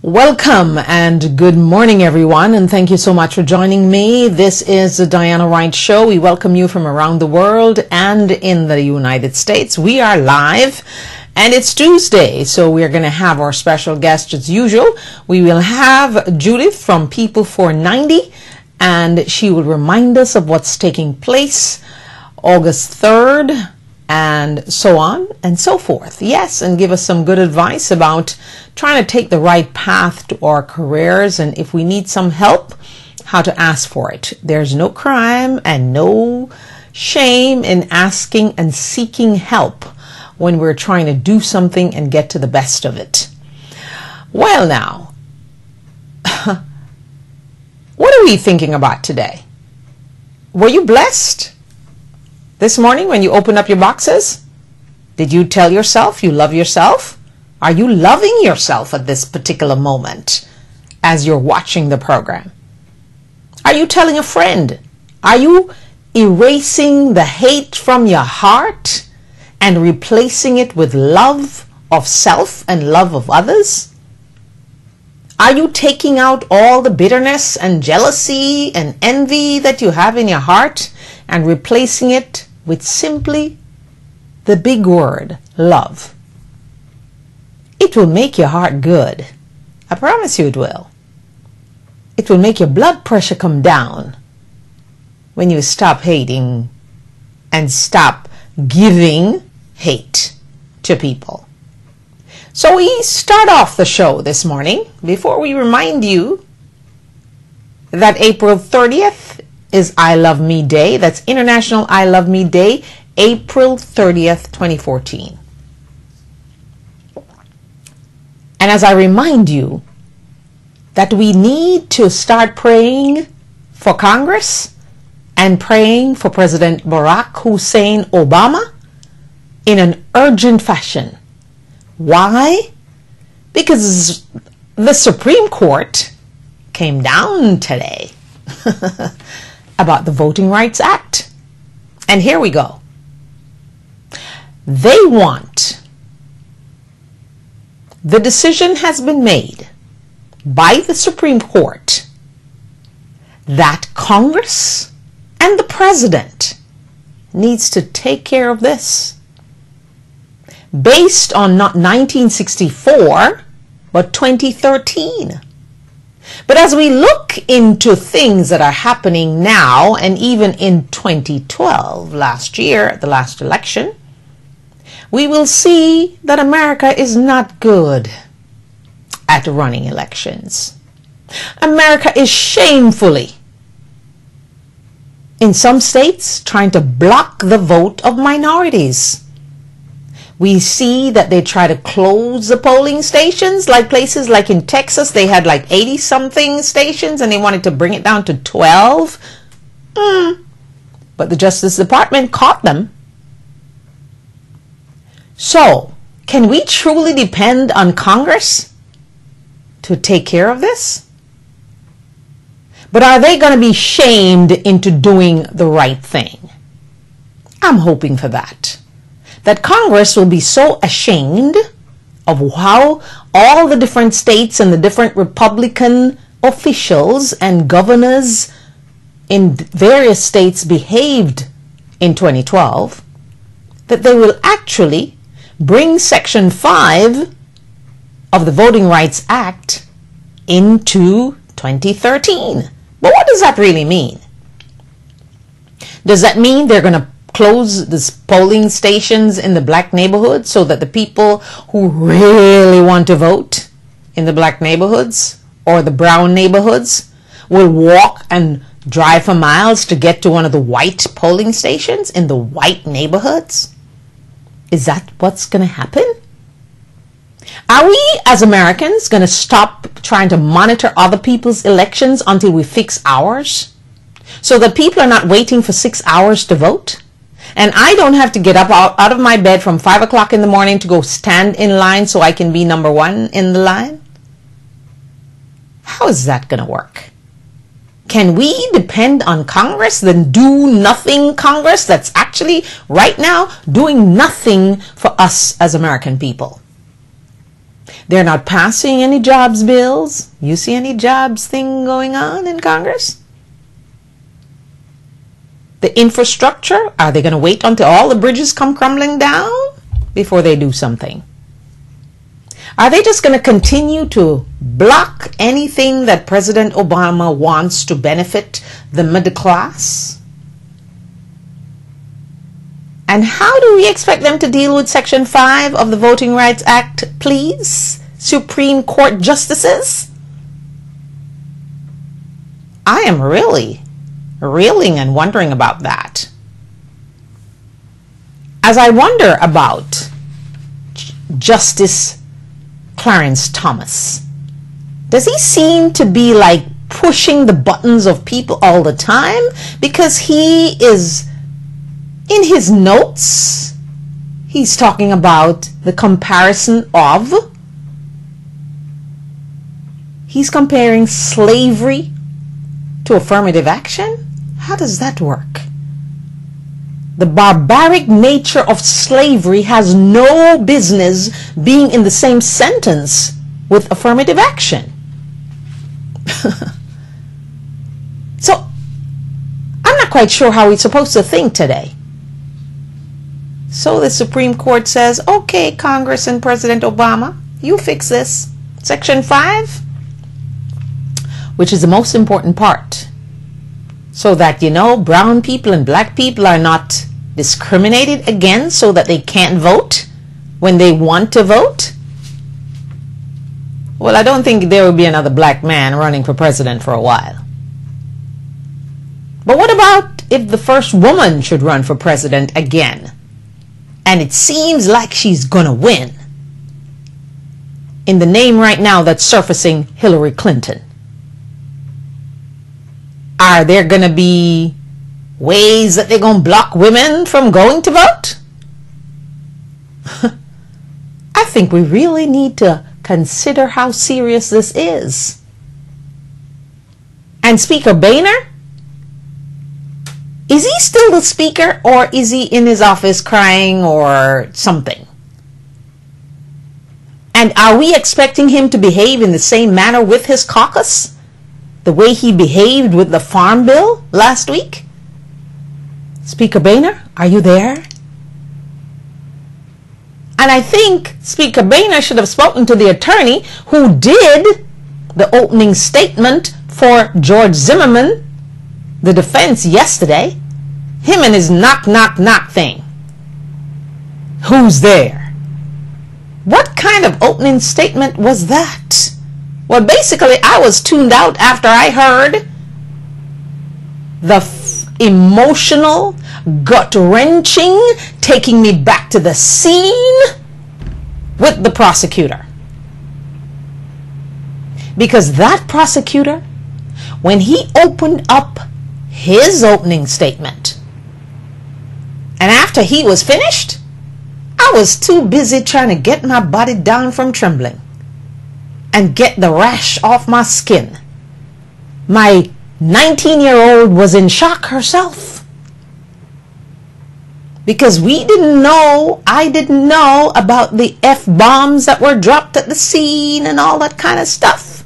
Welcome and good morning, everyone, and thank you so much for joining me. This is the Diana Wright Show. We welcome you from around the world and in the United States. We are live, and it's Tuesday, so we are going to have our special guest as usual. We will have Judith from People 490, and she will remind us of what's taking place August 3rd, and so on and so forth. Yes, and give us some good advice about trying to take the right path to our careers, and if we need some help, how to ask for it. There's no crime and no shame in asking and seeking help when we're trying to do something and get to the best of it. Well now, what are we thinking about today? Were you blessed this morning when you opened up your boxes? Did you tell yourself you love yourself? Are you loving yourself at this particular moment as you're watching the program? Are you telling a friend? Are you erasing the hate from your heart and replacing it with love of self and love of others? Are you taking out all the bitterness and jealousy and envy that you have in your heart and replacing it with simply the big word, love? It will make your heart good. I promise you it will. It will make your blood pressure come down when you stop hating and stop giving hate to people. So we start off the show this morning before we remind you that April 30th is I Love Me Day. That's International I Love Me Day, April 30th, 2014. And as I remind you that we need to start praying for Congress and praying for President Barack Hussein Obama in an urgent fashion. Why? Because the Supreme Court came down today about the Voting Rights Act. And here we go. They want, the decision has been made by the Supreme Court that Congress and the President needs to take care of this. Based on not 1964, but 2013. But as we look into things that are happening now, and even in 2012, last year, the last election, we will see that America is not good at running elections. America is shamefully, in some states, trying to block the vote of minorities. We see that they try to close the polling stations, like places like in Texas, they had like 80-something stations and they wanted to bring it down to 12. But the Justice Department caught them. So, can we truly depend on Congress to take care of this? But are they going to be shamed into doing the right thing? I'm hoping for that. That Congress will be so ashamed of how all the different states and the different Republican officials and governors in various states behaved in 2012, that they will actually bring Section 5 of the Voting Rights Act into 2013. But what does that really mean? Does that mean they're going to close the polling stations in the black neighborhoods so that the people who really want to vote in the black neighborhoods or the brown neighborhoods will walk and drive for miles to get to one of the white polling stations in the white neighborhoods? Is that what's going to happen? Are we as Americans going to stop trying to monitor other people's elections until we fix ours? So that people are not waiting for 6 hours to vote? And I don't have to get up out of my bed from 5 o'clock in the morning to go stand in line so I can be number one in the line? How is that going to work? Can we depend on Congress, then do nothing Congress that's actually right now doing nothing for us as American people? They're not passing any jobs bills. You see any jobs thing going on in Congress? The infrastructure, are they going to wait until all the bridges come crumbling down before they do something? Are they just going to continue to block anything that President Obama wants to benefit the middle class? And how do we expect them to deal with Section 5 of the Voting Rights Act, please, Supreme Court justices? I am really reeling and wondering about that. As I wonder about Justice Clarence Thomas, does he seem to be like pushing the buttons of people all the time? Because he is, in his notes, he's talking about the comparison of, he's comparing slavery to affirmative action. How does that work? The barbaric nature of slavery has no business being in the same sentence with affirmative action. So, I'm not quite sure how we're supposed to think today. So the Supreme Court says, okay, Congress and President Obama, you fix this. Section 5, which is the most important part, so that, you know, brown people and black people are not discriminated against so that they can't vote when they want to vote. Well, I don't think there will be another black man running for president for a while. But what about if the first woman should run for president again? And it seems like she's gonna win, in the name right now that's surfacing, Hillary Clinton. Are there going to be ways that they're going to block women from going to vote? I think we really need to consider how serious this is. And Speaker Boehner, is he still the speaker, or is he in his office crying or something? And are we expecting him to behave in the same manner with his caucus? The way he behaved with the Farm Bill last week? Speaker Boehner, are you there? And I think Speaker Boehner should have spoken to the attorney who did the opening statement for George Zimmerman, the defense, yesterday. Him and his knock, knock, knock thing. Who's there? What kind of opening statement was that? Well, basically, I was tuned out after I heard the emotional, gut-wrenching, taking me back to the scene with the prosecutor. Because that prosecutor, when he opened up his opening statement, and after he was finished, I was too busy trying to get my body down from trembling and get the rash off my skin. My 19-year-old was in shock herself. Because we didn't know, I didn't know about the F-bombs that were dropped at the scene and all that kind of stuff.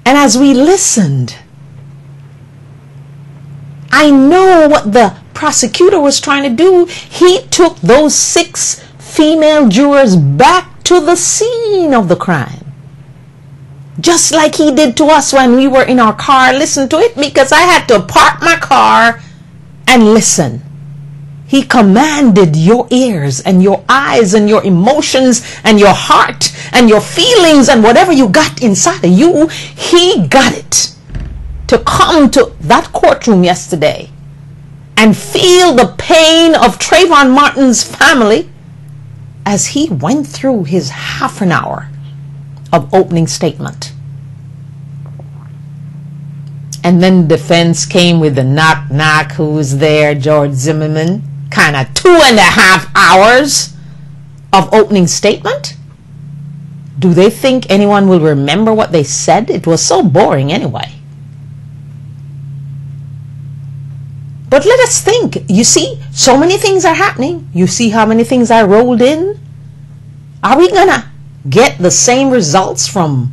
And as we listened, I know what the prosecutor was trying to do. He took those 6 female jurors back to the scene of the crime. Just like he did to us when we were in our car. Listen to it, because I had to park my car and listen. He commanded your ears and your eyes and your emotions and your heart and your feelings and whatever you got inside of you. He got it to come to that courtroom yesterday and feel the pain of Trayvon Martin's family as he went through his half an hour of opening statement. And then defense came with the knock knock, who was there, George Zimmerman, kind of 2.5 hours of opening statement. Do they think anyone will remember what they said? It was so boring anyway. But let us think. You see, so many things are happening. You see how many things I rolled in? Are we going to get the same results from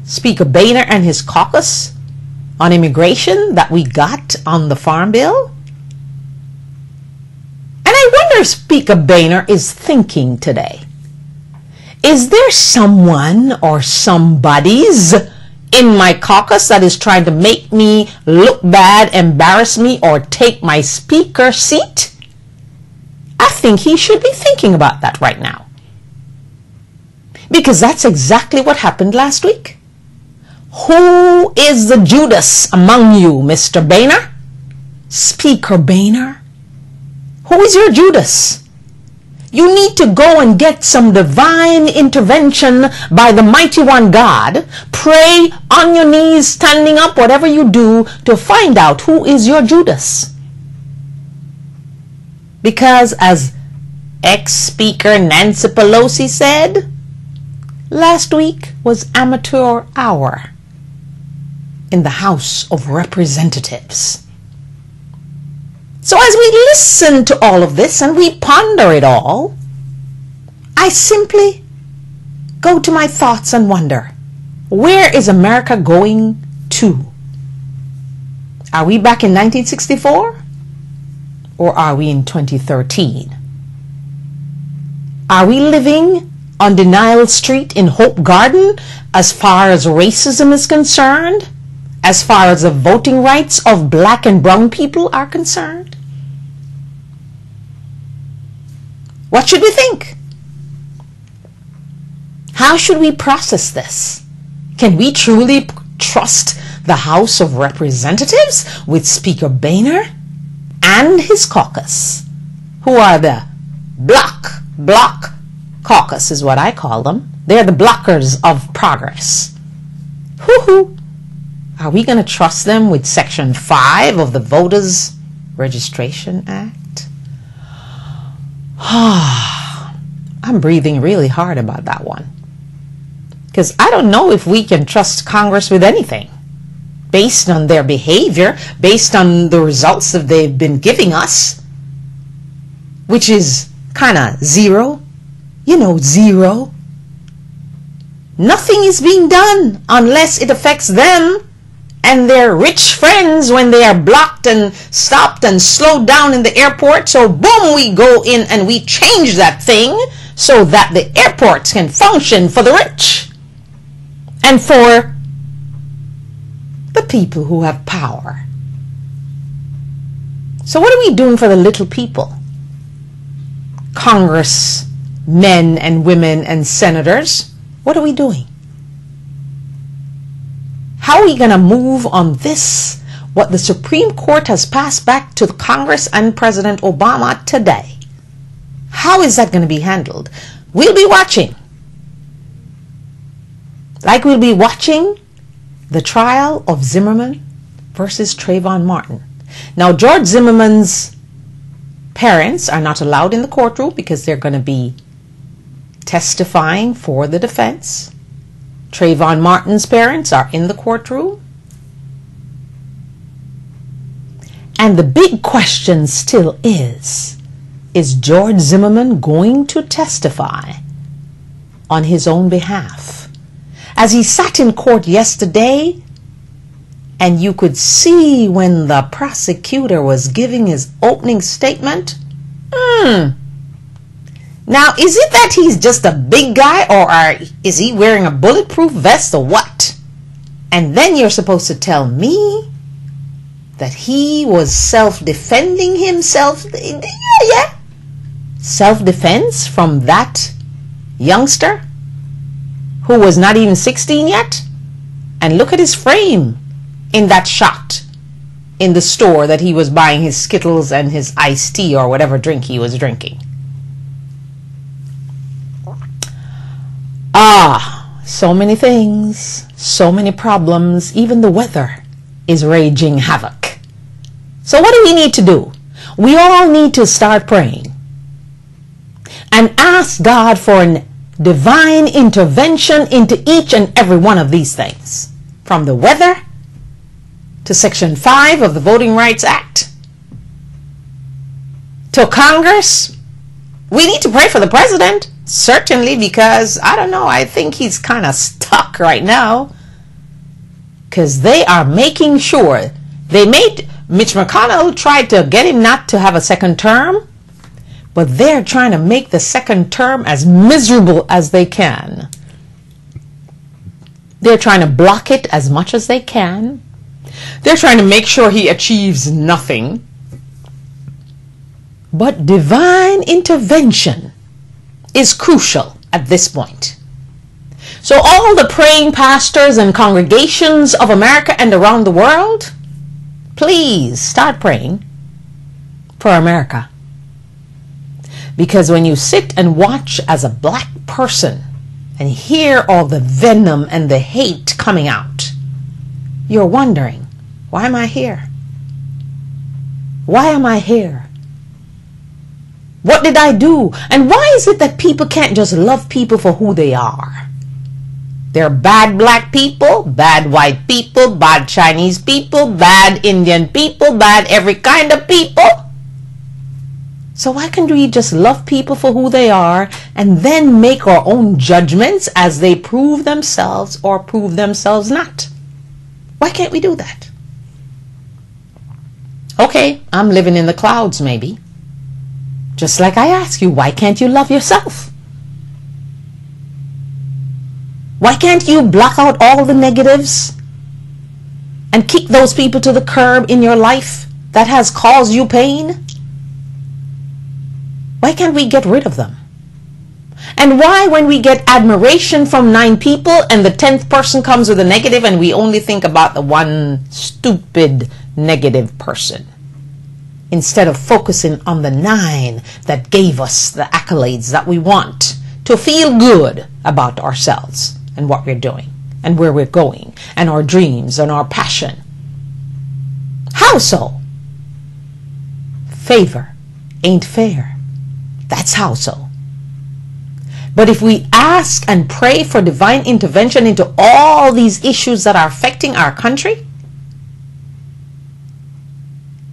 Speaker Boehner and his caucus on immigration that we got on the Farm Bill? And I wonder if Speaker Boehner is thinking today, is there someone or somebody's in my caucus that is trying to make me look bad, embarrass me, or take my speaker seat? I think he should be thinking about that right now. Because that's exactly what happened last week. Who is the Judas among you, Mr. Boehner? Speaker Boehner? Who is your Judas? You need to go and get some divine intervention by the mighty one God. Pray on your knees, standing up, whatever you do, to find out who is your Judas. Because as ex-Speaker Nancy Pelosi said, last week was amateur hour in the House of Representatives. So as we listen to all of this and we ponder it all, I simply go to my thoughts and wonder, where is America going to? Are we back in 1964? Or are we in 2013? Are we living on Denial Street in Hope Garden as far as racism is concerned? As far as the voting rights of black and brown people are concerned? What should we think? How should we process this? Can we truly trust the House of Representatives with Speaker Boehner and his caucus, who are the block caucus is what I call them. They're the blockers of progress. Hoo-hoo. Are we going to trust them with Section 5 of the Voters Registration Act? I'm breathing really hard about that one. Because I don't know if we can trust Congress with anything based on their behavior, based on the results that they've been giving us, which is kind of zero. You know, zero. Nothing is being done unless it affects them and their rich friends when they are blocked and stopped and slowed down in the airport. So boom, we go in and we change that thing so that the airports can function for the rich and for the people who have power. So what are we doing for the little people? Congress, men and women and senators, what are we doing? How are we going to move on this, what the Supreme Court has passed back to the Congress and President Obama today? How is that going to be handled? We'll be watching. Like we'll be watching the trial of Zimmerman versus Trayvon Martin. Now, George Zimmerman's parents are not allowed in the courtroom because they're going to be testifying for the defense. Trayvon Martin's parents are in the courtroom. And the big question still is George Zimmerman going to testify on his own behalf? As he sat in court yesterday, and you could see when the prosecutor was giving his opening statement, now, is it that he's just a big guy, or is he wearing a bulletproof vest, or what? And then you're supposed to tell me that he was self-defending himself. Yeah. Self-defense from that youngster who was not even 16 yet? And look at his frame in that shot in the store that he was buying his Skittles and his iced tea or whatever drink he was drinking. So many things, so many problems. Even the weather is raging havoc. So what do we need to do? We all need to start praying and ask God for a divine intervention into each and every one of these things, from the weather to Section 5 of the Voting Rights Act to Congress. We need to pray for the president. Certainly, because, I don't know, I think he's kind of stuck right now. Because they are making sure. Mitch McConnell tried to get him not to have a second term, but they're trying to make the second term as miserable as they can. They're trying to block it as much as they can. They're trying to make sure he achieves nothing. But divine intervention is crucial at this point. So all the praying pastors and congregations of America and around the world, please start praying for America. Because when you sit and watch as a black person and hear all the venom and the hate coming out, you're wondering, why am I here? Why am I here? What did I do? And why is it that people can't just love people for who they are? There are bad black people, bad white people, bad Chinese people, bad Indian people, bad every kind of people. So why can't we just love people for who they are and then make our own judgments as they prove themselves or prove themselves not? Why can't we do that? Okay, I'm living in the clouds maybe. Just like I ask you, why can't you love yourself? Why can't you block out all the negatives and kick those people to the curb in your life that has caused you pain? Why can't we get rid of them? And why, when we get admiration from 9 people and the 10th person comes with a negative and we only think about the one stupid negative person, instead of focusing on the 9 that gave us the accolades that we want to feel good about ourselves and what we're doing and where we're going and our dreams and our passion? How so? Favor ain't fair. That's how so. But if we ask and pray for divine intervention into all these issues that are affecting our country,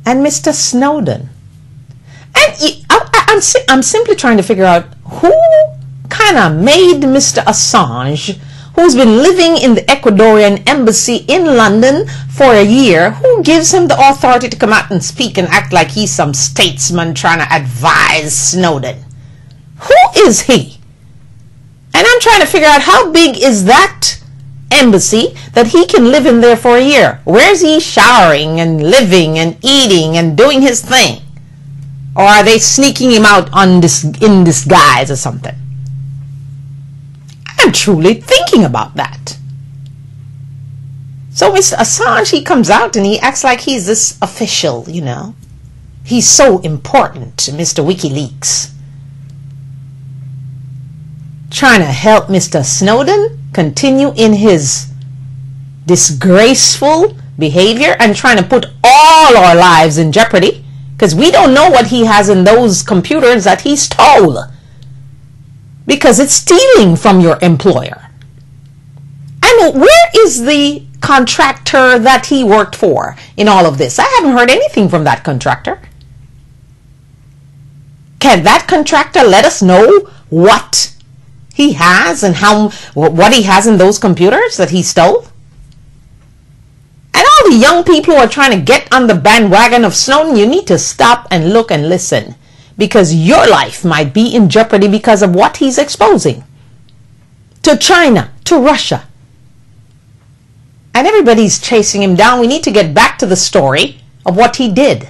and Mr. Snowden, and I'm simply trying to figure out who kind of made Mr. Assange, who's been living in the Ecuadorian embassy in London for a year, who gives him the authority to come out and speak and act like he's some statesman trying to advise Snowden? Who is he? And I'm trying to figure out how big is that embassy that he can live in there for a year. Where's he showering and living and eating and doing his thing? Or are they sneaking him out in disguise or something? I'm truly thinking about that. So Mr. Assange, he comes out and he acts like he's this official, you know. He's so important, Mr. WikiLeaks. Trying to help Mr. Snowden continue in his disgraceful behavior and trying to put all our lives in jeopardy because we don't know what he has in those computers that he stole, because it's stealing from your employer. And where is the contractor that he worked for in all of this? I haven't heard anything from that contractor. Can that contractor let us know what he has and what he has in those computers that he stole? And all the young people who are trying to get on the bandwagon of Snowden, you need to stop and look and listen, because your life might be in jeopardy because of what he's exposing to China, to Russia. And everybody's chasing him down. We need to get back to the story of what he did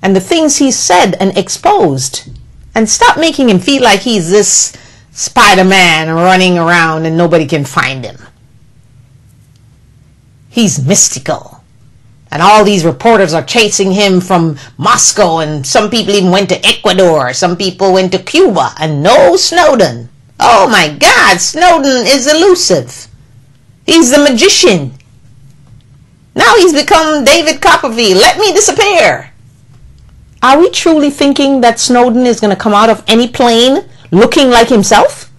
and the things he said and exposed, and stop making him feel like he's this Spider-Man running around and nobody can find him. He's mystical. And all these reporters are chasing him from Moscow, and some people even went to Ecuador. Some people went to Cuba, and no Snowden. Oh my God, Snowden is elusive. He's the magician. Now he's become David Copperfield. Let me disappear. Are we truly thinking that Snowden is going to come out of any plane looking like himself?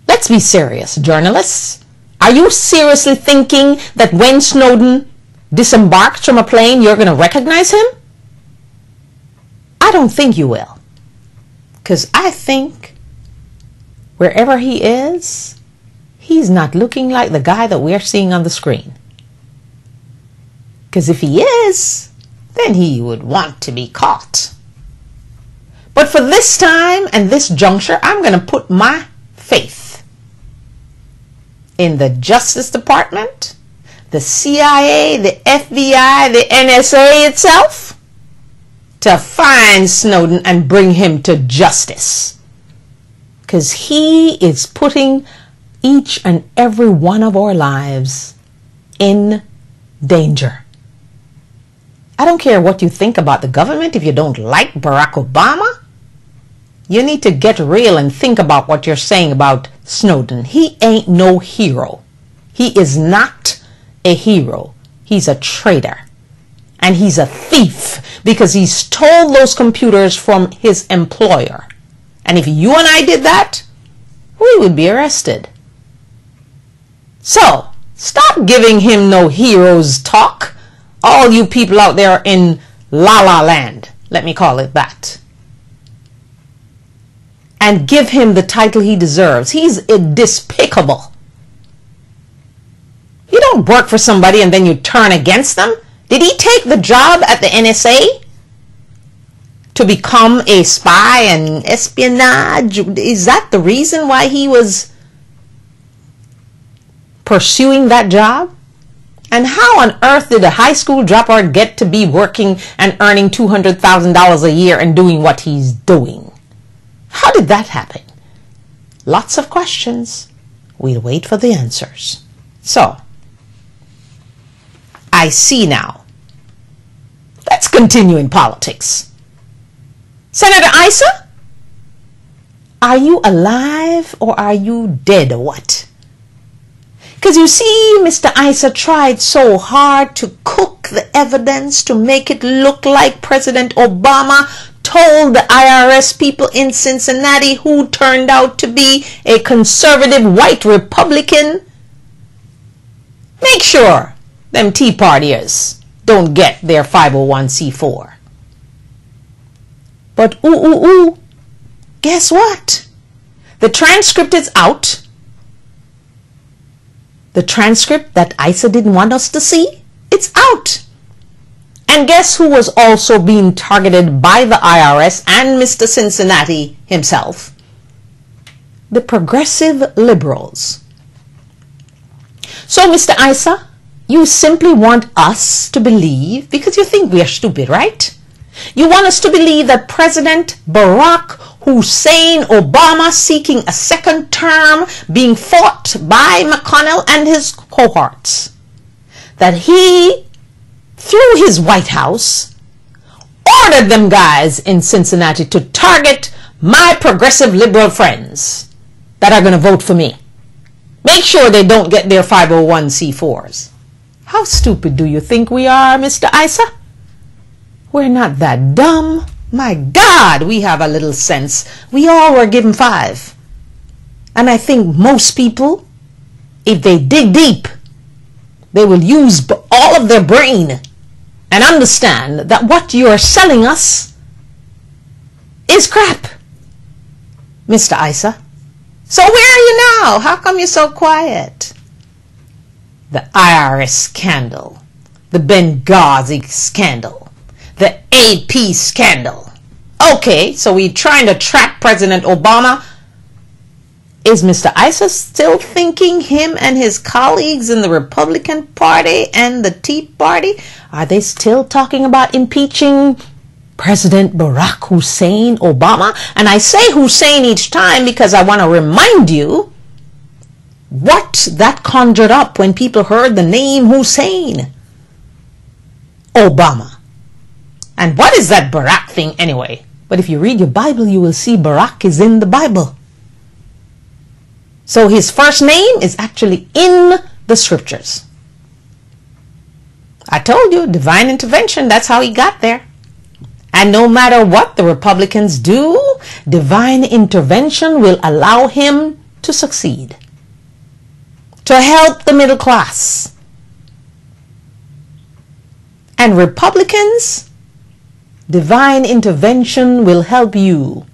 Let's be serious, journalists. Are you seriously thinking that when Snowden disembarks from a plane, you're going to recognize him? I don't think you will. Because I think wherever he is, he's not looking like the guy that we're seeing on the screen. Because if he is, then he would want to be caught. But for this time and this juncture, I'm going to put my faith in the Justice Department, the CIA, the FBI, the NSA itself, to find Snowden and bring him to justice. Because he is putting each and every one of our lives in danger. I don't care what you think about the government. If you don't like Barack Obama, you need to get real and think about what you're saying about Snowden. He ain't no hero. He is not a hero. He's a traitor. And he's a thief because he stole those computers from his employer. And if you and I did that, we would be arrested. So, stop giving him no heroes talk. All you people out there in La La Land, let me call it that. And give him the title he deserves. He's despicable. You don't work for somebody and then you turn against them. Did he take the job at the NSA to become a spy and espionage? Is that the reason why he was pursuing that job? And how on earth did a high school dropout get to be working and earning $200,000 a year and doing what he's doing? How did that happen? Lots of questions. We'll wait for the answers. So, I see now. Let's continue in politics. Senator Issa, are you alive or are you dead or what? Because you see, Mr. Issa tried so hard to cook the evidence to make it look like President Obama told the IRS people in Cincinnati, who turned out to be a conservative white Republican, make sure them Tea Partiers don't get their 501c4. But guess what? The transcript is out. The transcript that Issa didn't want us to see, it's out. And guess who was also being targeted by the IRS and Mr. Cincinnati himself? The progressive liberals. So, Mr. Issa, you simply want us to believe, because you think we are stupid, right? You want us to believe that President Barack Hussein Obama, seeking a second term, being fought by McConnell and his cohorts, that he, through his White House, ordered them guys in Cincinnati to target my progressive liberal friends that are going to vote for me. Make sure they don't get their 501c4s. How stupid do you think we are, Mr. Issa? We're not that dumb. My God, we have a little sense. We all were given 5. And I think most people, if they dig deep, they will use all of their brain and understand that what you are selling us is crap, Mr. Issa. So where are you now? How come you're so quiet? The IRS scandal, the Benghazi scandal, the AP scandal. Okay, so we're trying to trap President Obama. Is Mr. Issa still thinking him and his colleagues in the Republican Party and the Tea Party, are they still talking about impeaching President Barack Hussein Obama? And I say Hussein each time because I want to remind you what that conjured up when people heard the name Hussein Obama. And what is that Barack thing anyway? But if you read your Bible, you will see Barack is in the Bible. So his first name is actually in the scriptures. I told you, divine intervention, that's how he got there. And no matter what the Republicans do, divine intervention will allow him to succeed, to help the middle class. And Republicans, divine intervention will help you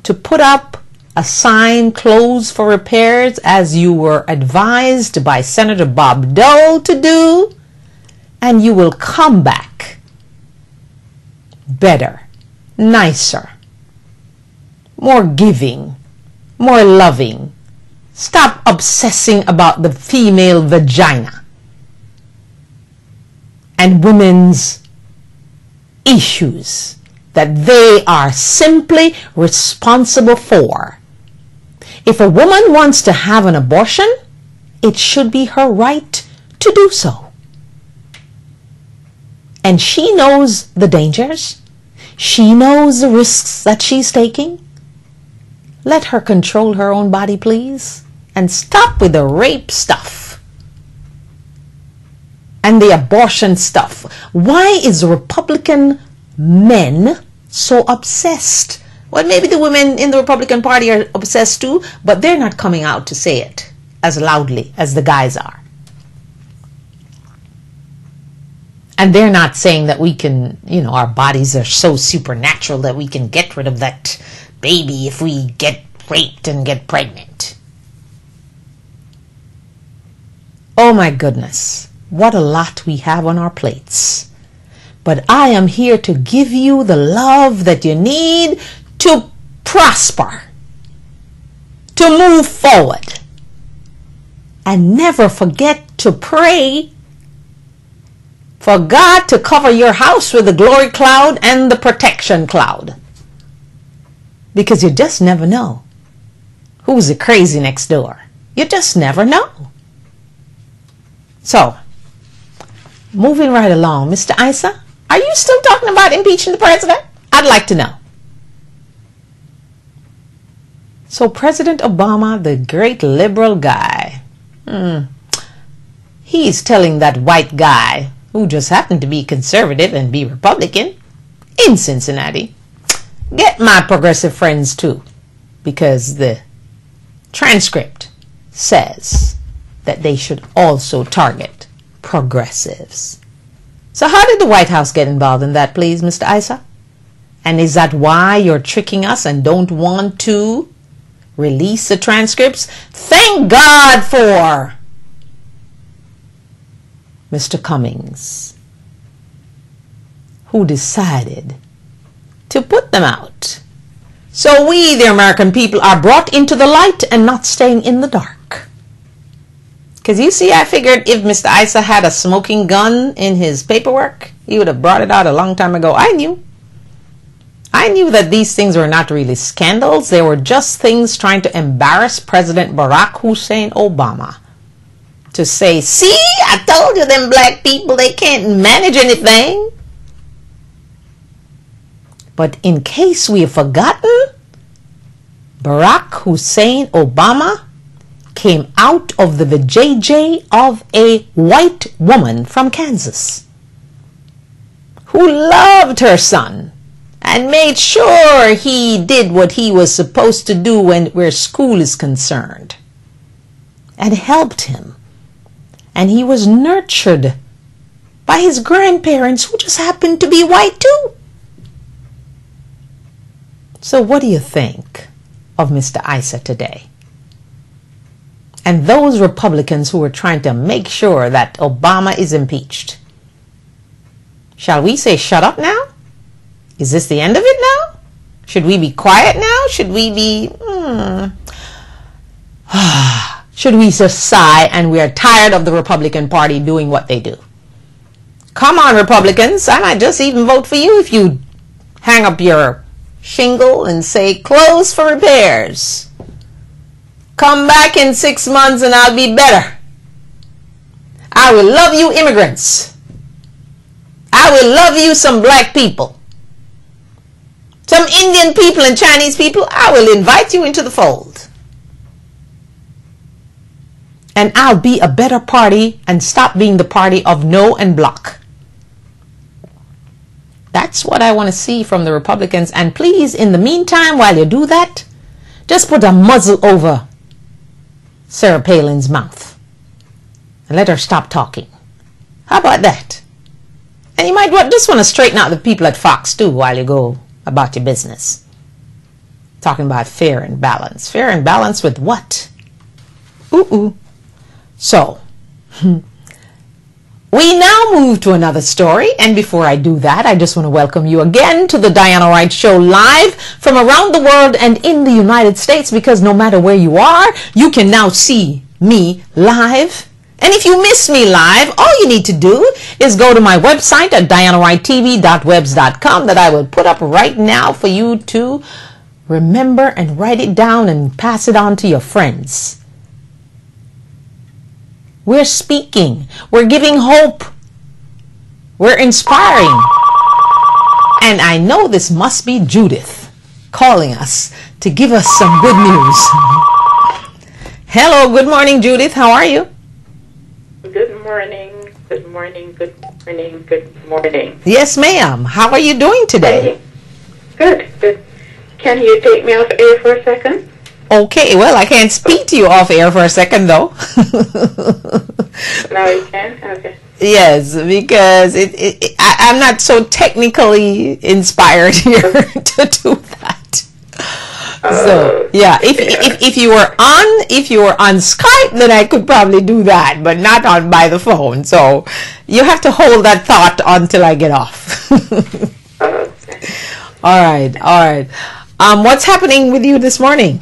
to put up a sign, closed for repairs, as you were advised by Senator Bob Dole to do, and you will come back better, nicer, more giving, more loving. Stop obsessing about the female vagina and women's issues that they are simply responsible for. If a woman wants to have an abortion, it should be her right to do so. And she knows the dangers. She knows the risks that she's taking. Let her control her own body, please. And stop with the rape stuff and the abortion stuff. Why is Republican men so obsessed? Well, maybe the women in the Republican Party are obsessed too, but they're not coming out to say it as loudly as the guys are. And they're not saying that we can, our bodies are so supernatural that we can get rid of that baby if we get raped and get pregnant. Oh my goodness, what a lot we have on our plates. But I am here to give you the love that you need to prosper, to move forward. And never forget to pray for God to cover your house with the glory cloud and the protection cloud. Because you just never know who's the crazy next door. You just never know. So, moving right along, Mr. Issa, are you still talking about impeaching the president? I'd like to know. So President Obama, the great liberal guy, he's telling that white guy, who just happened to be conservative and be Republican in Cincinnati, get my progressive friends too, because the transcript says that they should also target progressives. So how did the White House get involved in that, please, Mr. Issa? And is that why you're tricking us and don't want to release the transcripts? Thank God for Mr. Cummings, who decided to put them out. So we, the American people, are brought into the light and not staying in the dark. Because you see, I figured if Mr. Issa had a smoking gun in his paperwork, he would have brought it out a long time ago. I knew that these things were not really scandals. They were just things trying to embarrass President Barack Hussein Obama. To say, see, I told you them black people, they can't manage anything. But in case we have forgotten, Barack Hussein Obama came out of the vajayjay of a white woman from Kansas who loved her son and made sure he did what he was supposed to do where school is concerned, and helped him. And he was nurtured by his grandparents, who just happened to be white too. So what do you think of Mr. Issa today? And those Republicans who are trying to make sure that Obama is impeached. Shall we say shut up now? Is this the end of it now? Should we be quiet now? Should we be... Should we just sigh and we are tired of the Republican Party doing what they do? Come on, Republicans. I might just even vote for you if you hang up your shingle and say close for repairs. Come back in 6 months and I'll be better. I will love you immigrants. I will love you some black people. Some Indian people and Chinese people. I will invite you into the fold. And I'll be a better party and stop being the party of no and block. That's what I want to see from the Republicans. And please, in the meantime, while you do that, just put a muzzle over Sarah Palin's mouth and let her stop talking. How about that? And you might just want to straighten out the people at Fox too while you go about your business. Talking about fair and balanced. Fair and balanced with what? Ooh. So, we now move to another story, and before I do that, I just want to welcome you again to the Diana Wright Show live from around the world and in the United States, because no matter where you are, you can now see me live. And if you miss me live, all you need to do is go to my website at dianawrighttv.webs.com that I will put up right now for you to remember and write it down and pass it on to your friends. We're speaking. We're giving hope. We're inspiring. And I know this must be Judith calling us to give us some good news. Hello, good morning, Judith. How are you? Good morning. Good morning. Good morning. Good morning. Yes, ma'am. How are you doing today? Good. Can you take me off air for a second? Okay, well, I can't speak to you off air for a second, though. Now you can? Okay. Yes, because I'm not so technically inspired here to do that. So yeah, if you were on Skype, then I could probably do that, but not on by the phone. So you have to hold that thought until I get off. Okay. All right. What's happening with you this morning?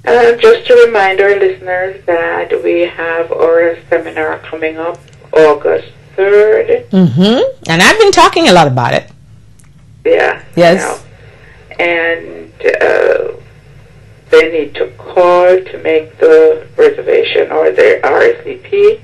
Just to remind our listeners that we have our seminar coming up August 3rd. And I've been talking a lot about it. Yeah. Yes. And they need to call to make the reservation or their RSVP.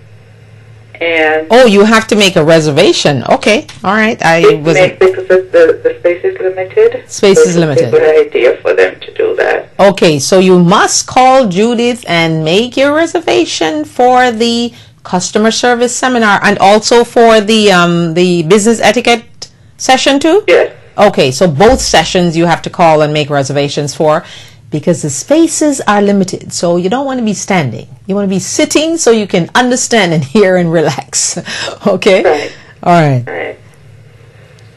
And you have to make a reservation. Okay, all right. Because the space is limited. Space is limited. It's a good idea for them to do that. Okay, so you must call Judith and make your reservation for the customer service seminar and also for the business etiquette session too? Yes. Okay, so both sessions you have to call and make reservations for, because the spaces are limited. So you don't want to be standing. You want to be sitting so you can understand and hear and relax. Okay? Right. All right. Right.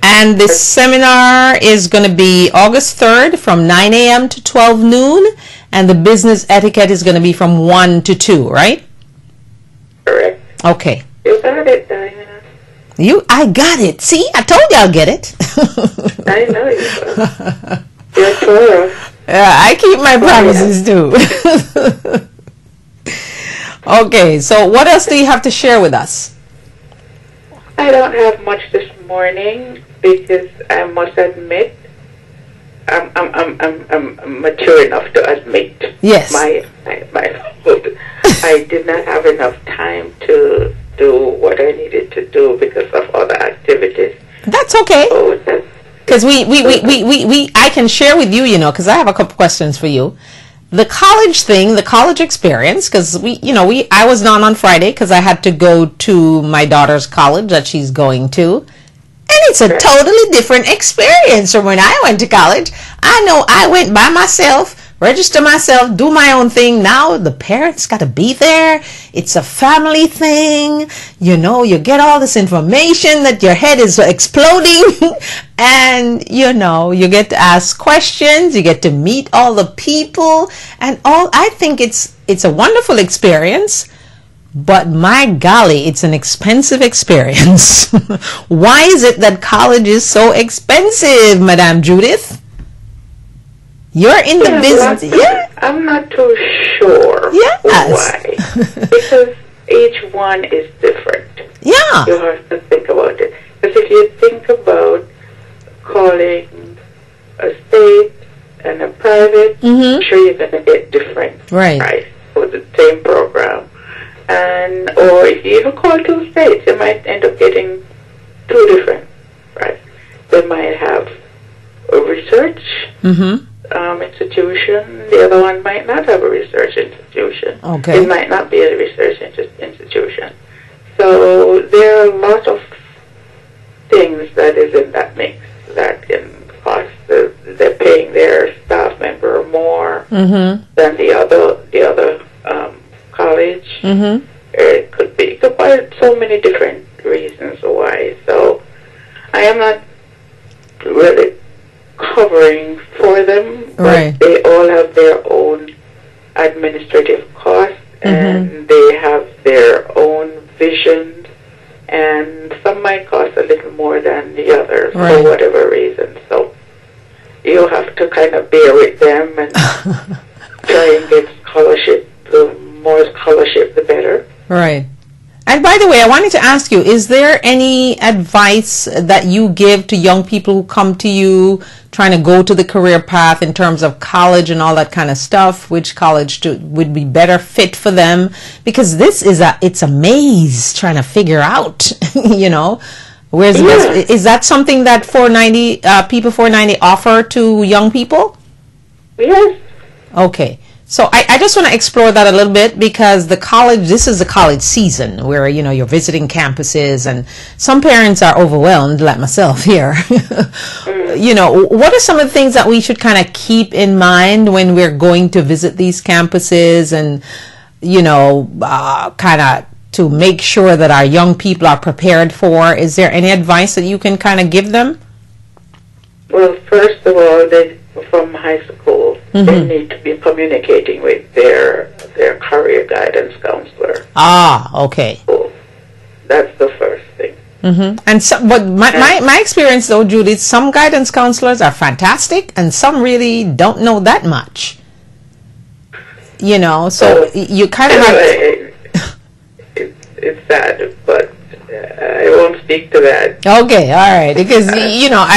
And this seminar is going to be August 3rd from 9 a.m. to 12 noon. And the business etiquette is going to be from 1 to 2, right? Correct. Okay. You got it, Diana. I got it. See, I told you I'll get it. I know you will. You're Torah. Yeah, I keep my promises too. Okay, so what else do you have to share with us? I don't have much this morning because I must admit I'm mature enough to admit Yes. my fault. I did not have enough time to do what I needed to do because of other activities. That's okay. Oh, that's Because I can share with you, because I have a couple questions for you. The college thing, the college experience, because I was not on Friday because I had to go to my daughter's college that she's going to. And it's a totally different experience from when I went to college. I know I went by myself, register myself, do my own thing. Now the parents got to be there. It's a family thing. You get all this information that your head is exploding and, you get to ask questions. You get to meet all the people and all. I think it's a wonderful experience, but my golly, it's an expensive experience. Why is it that college is so expensive, Madame Judith? You're in the business. Yeah. I'm not too sure why. Because each one is different. Yeah. You have to think about it. Because if you think about calling a state and a private, I'm sure you're going to get different price for the same program. Or if you even call two states, you might end up getting two different prices. They might have a research institution. The other one might not have a research institution. Okay. It might not be a research institution. So there are a lot of things that is in that mix that can cost. They're paying their staff member more than the other college. It could be so many different reasons why. So I am not really covering for them, but right. they all have their own administrative costs, and they have their own visions, and some might cost a little more than the others for whatever reason. So you have to kind of bear with them and try and get scholarship. The more scholarship, the better. Right. And by the way, I wanted to ask you, is there any advice that you give to young people who come to you trying to go to the career path in terms of college and all that kind of stuff? Which college would be better fit for them? Because it's a maze trying to figure out, you know, where's the best. Is that something that 490 People 490 offer to young people? Yes. Okay. So I just want to explore that a little bit, because this is the college season where, you know, you're visiting campuses, and some parents are overwhelmed, like myself here. You know, what are some of the things that we should kind of keep in mind when we're going to visit these campuses, and, you know, kind of to make sure that our young people are prepared for? Is there any advice that you can kind of give them? Well, first of all, from high school, they need to be communicating with their career guidance counselor. Ah, okay. So that's the first thing. And but my experience though, Judith, some guidance counselors are fantastic, and some really don't know that much. You know, so you kind of have. It's sad, but I won't speak to that. Okay, all right, because you know,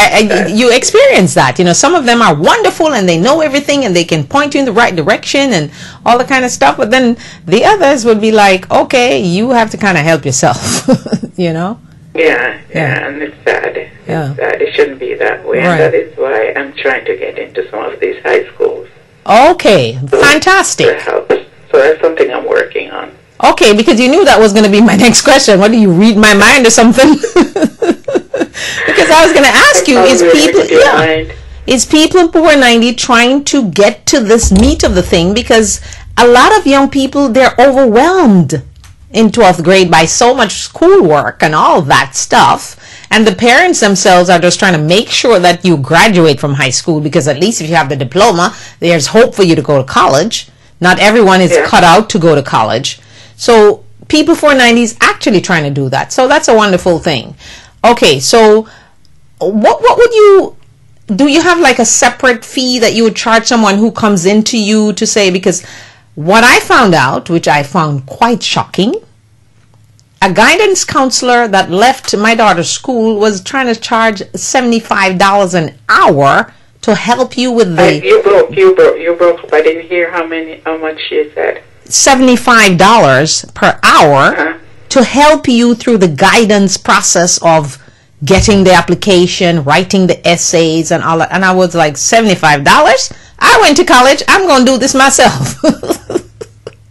you experience that. You know, some of them are wonderful and they know everything and they can point you in the right direction and all the kind of stuff. But then the others would be like, okay, you have to kind of help yourself. You know. Yeah, and it's sad. It's sad. It shouldn't be that way, and that is why I'm trying to get into some of these high schools. Okay, fantastic. To help. So that's something I'm working on. Okay, because you knew that was going to be my next question. What, do you read my mind or something? Because I was going to ask you, is People 490 trying to get to this meat of the thing? Because a lot of young people, they're overwhelmed in 12th grade by so much schoolwork and all that stuff. And the parents themselves are just trying to make sure that you graduate from high school, because at least if you have the diploma, there's hope for you to go to college. Not everyone is cut out to go to college. So People 490 is actually trying to do that. So that's a wonderful thing. Okay, so what would do you have like a separate fee that you would charge someone who comes into you to say, because what I found out, which I found quite shocking, a guidance counselor that left my daughter's school was trying to charge $75 an hour to help you with the... You broke. I didn't hear how much you said. $75 per hour to help you through the guidance process of getting the application, writing the essays and all that. And I was like, $75? I went to college. I'm going to do this myself.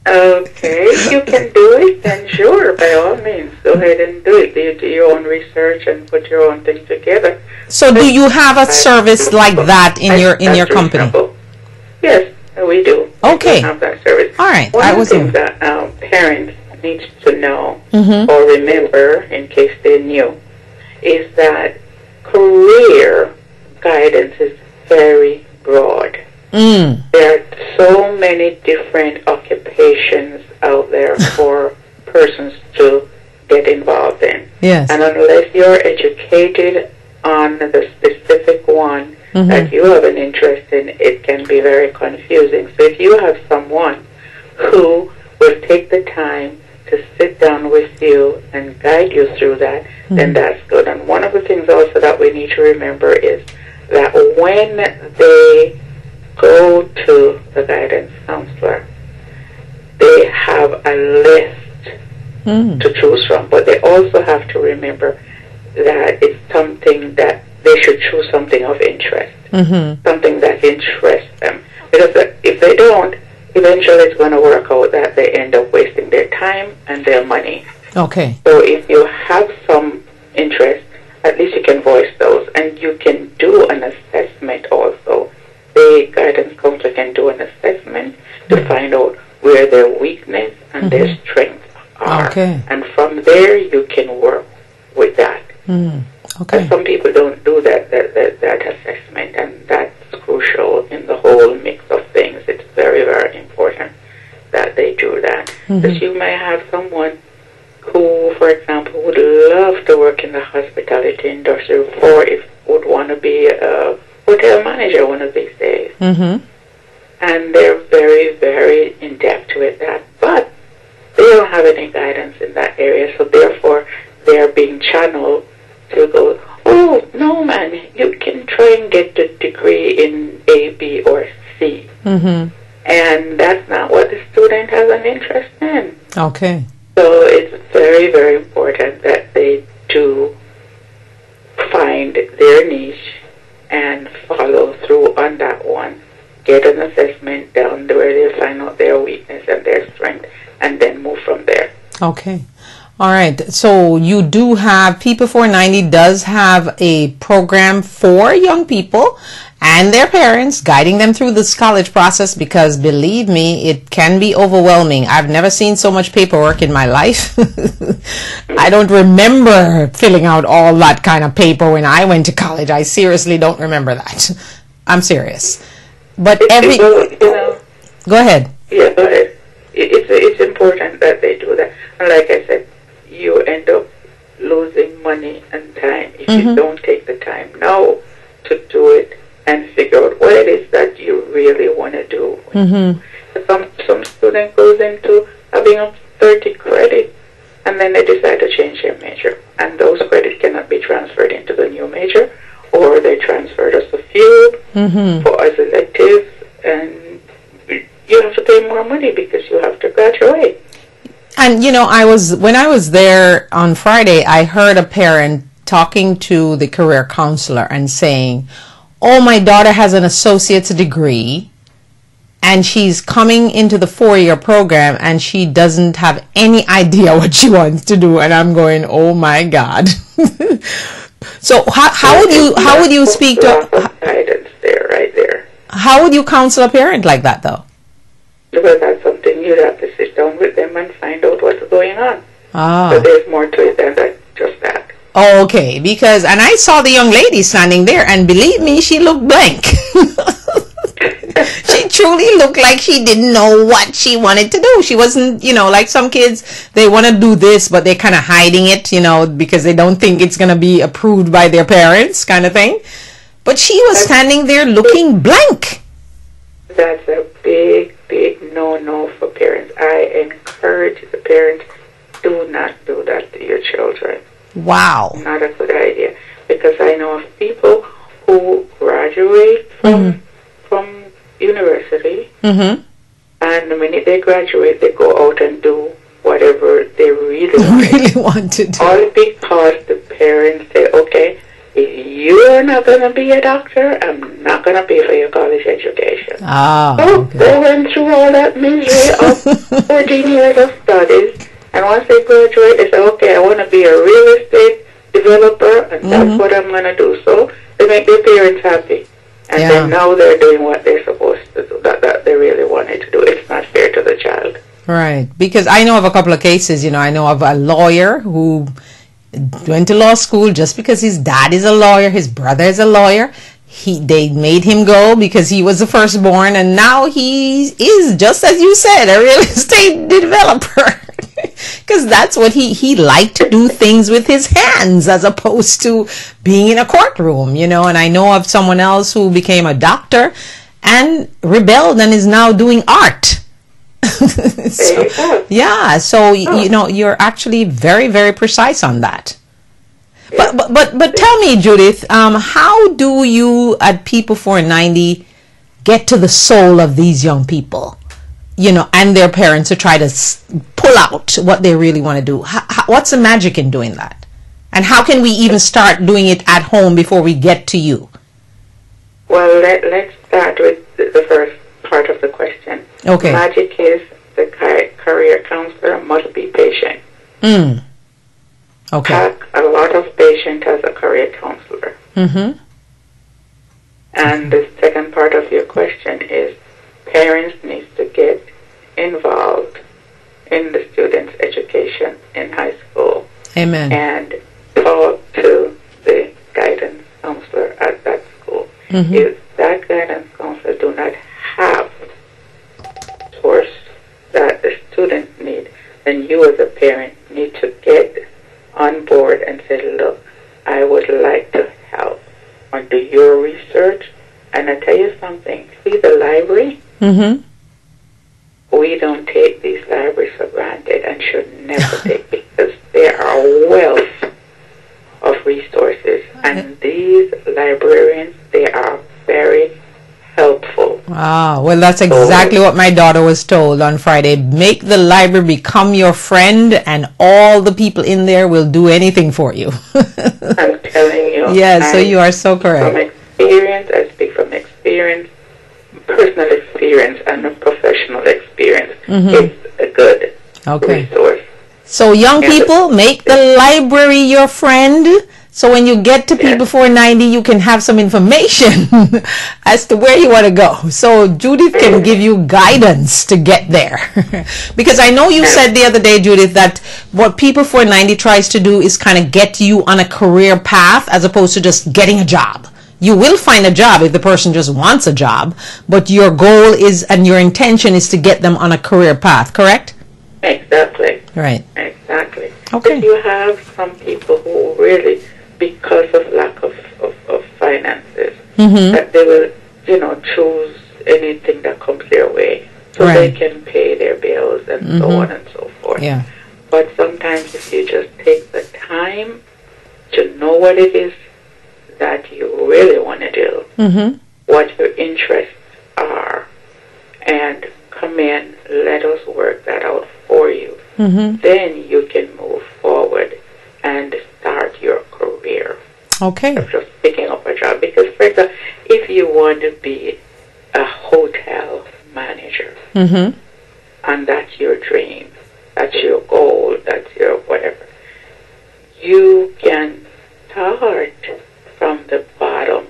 Okay, you can do it, then sure, by all means, go ahead and do it. You do your own research and put your own thing together. So do you have a service like that in your company? Yes, we do. Okay. We have that service. All right. One of the things that parents need to know or remember, in case they knew, is that career guidance is very broad. There are so many different occupations out there for persons to get involved in. Yes. And unless you're educated on the specific one that you have an interest in, it can be very confusing. So if you have someone who will take the time to sit down with you and guide you through that, then that's good. And one of the things also that we need to remember is that when they go to the guidance counselor, they have a list to choose from, but they also have to remember that it's something that they should choose something of interest, something that interests them. Because if they don't, eventually it's going to work out that they end up wasting their time and their money. Okay. So if you have some interest, at least you can voice those, and you can do an assessment also. The guidance counselor can do an assessment to find out where their weakness and their strengths are. Okay. And from there, you can work with that. Okay. But some people don't do that assessment, and that Because you may have someone who, for example, would love to work in the hospitality industry, or if would want to be a hotel manager one of these days. And they're very, very in-depth with that. But they don't have any guidance in that area, so therefore they are being channeled to go, oh, no, man, you can try and get the degree in A, B, or C. And that's not what the student has an interest in. Okay. So it's very, very important that they do find their niche and follow through on that one. Get an assessment down where they find out their weakness and their strength, and then move from there. Okay. All right. So you do have, P490 does have a program for young people and their parents, guiding them through this college process, because believe me, it can be overwhelming. I've never seen so much paperwork in my life. I don't remember filling out all that kind of paper when I went to college. I seriously don't remember that. I'm serious. But every... Go ahead. Yeah, it's important that they do that. And like I said, you end up losing money and time if you don't take the time now to do it and figure out what it is that you really want to do. Some student goes into having up 30 credits, and then they decide to change their major, and those credits cannot be transferred into the new major, or they transferred as a field for as electives, and you have to pay more money because you have to graduate. And you know, when I was there on Friday, I heard a parent talking to the career counselor and saying, oh, my daughter has an associate's degree and she's coming into the 4-year program and she doesn't have any idea what she wants to do. And I'm going, oh my God. So how would you speak to guidance there, right there? How would you counsel a parent like that, though? Because that's something you'd have to sit down with them and find out what's going on. Ah. So there's more to it than just that. Oh, okay, because, and I saw the young lady standing there, and believe me, she looked blank. She truly looked like she didn't know what she wanted to do. She wasn't, like some kids, they want to do this, but they're kind of hiding it, because they don't think it's going to be approved by their parents, kind of thing. But she was standing there looking blank. That's a big, big no-no for parents. I encourage the parents, do not do that to your children. Wow. Not a good idea. Because I know of people who graduate from university, and the minute they graduate, they go out and do whatever they really want to do. All because the parents say, okay, if you're not going to be a doctor, I'm not going to pay for your college education. Okay. They went through all that misery of 14 years of studies, and once they graduate, they say, okay, I want to be a real estate developer, and that's what I'm going to do. So they make their parents happy. And then now they're doing what they're supposed to do, that they really wanted to do. It's not fair to the child. Right. Because I know of a couple of cases, I know of a lawyer who went to law school just because his dad is a lawyer, his brother is a lawyer. They made him go because he was the firstborn, and now he is, just as you said, a real estate developer. Because that's what he liked to do, things with his hands as opposed to being in a courtroom, and I know of someone else who became a doctor and rebelled and is now doing art. So you're actually very, very precise on that. But tell me, Judith, how do you at P490 get to the soul of these young people, and their parents to try to pull out what they really want to do? What's the magic in doing that? And how can we even start doing it at home before we get to you? Well, let's start with the first part of the question. Okay. Magic is the career counselor must be patient. Okay. Have a lot of patience as a career counselor. And the second part of your question is parents need to get involved in the student's education in high school. Amen. And talk to the guidance counselor at that school. If that guidance counselor do not have the source that the students need, then you as a parent need to get on board and say, look, I would like to help or do your research. And I tell you something, see the library? Mm-hmm. We don't take these libraries for granted and should never take, because there are wealth of resources. And these librarians, they are very helpful. Ah, well, that's exactly what my daughter was told on Friday. Make the library become your friend, and all the people in there will do anything for you. I'm telling you. Yes, so you are so correct. From experience, I speak from experience, personal experience, and professional experience. It's a good resource. So young people, make the library your friend. So when you get to People for 90, you can have some information as to where you want to go. So Judith can give you guidance to get there. Because I know you said the other day, Judith, that what People for 90 tries to do is kind of get you on a career path as opposed to just getting a job. You will find a job if the person just wants a job, but your goal is, and your intention is to get them on a career path, correct? Exactly. Right. Exactly. Okay. But you have some people who really, because of lack of finances, that they will, choose anything that comes their way so they can pay their bills and so on and so forth. Yeah. But sometimes if you just take the time to know what it is that you really want to do, what your interests are, and come in, let us work that out for you. Then you can move forward and start your career. Okay. Of just picking up a job. Because, for example, if you want to be a hotel manager, and that's your dream, that's your goal, that's your whatever, you can start from the bottom.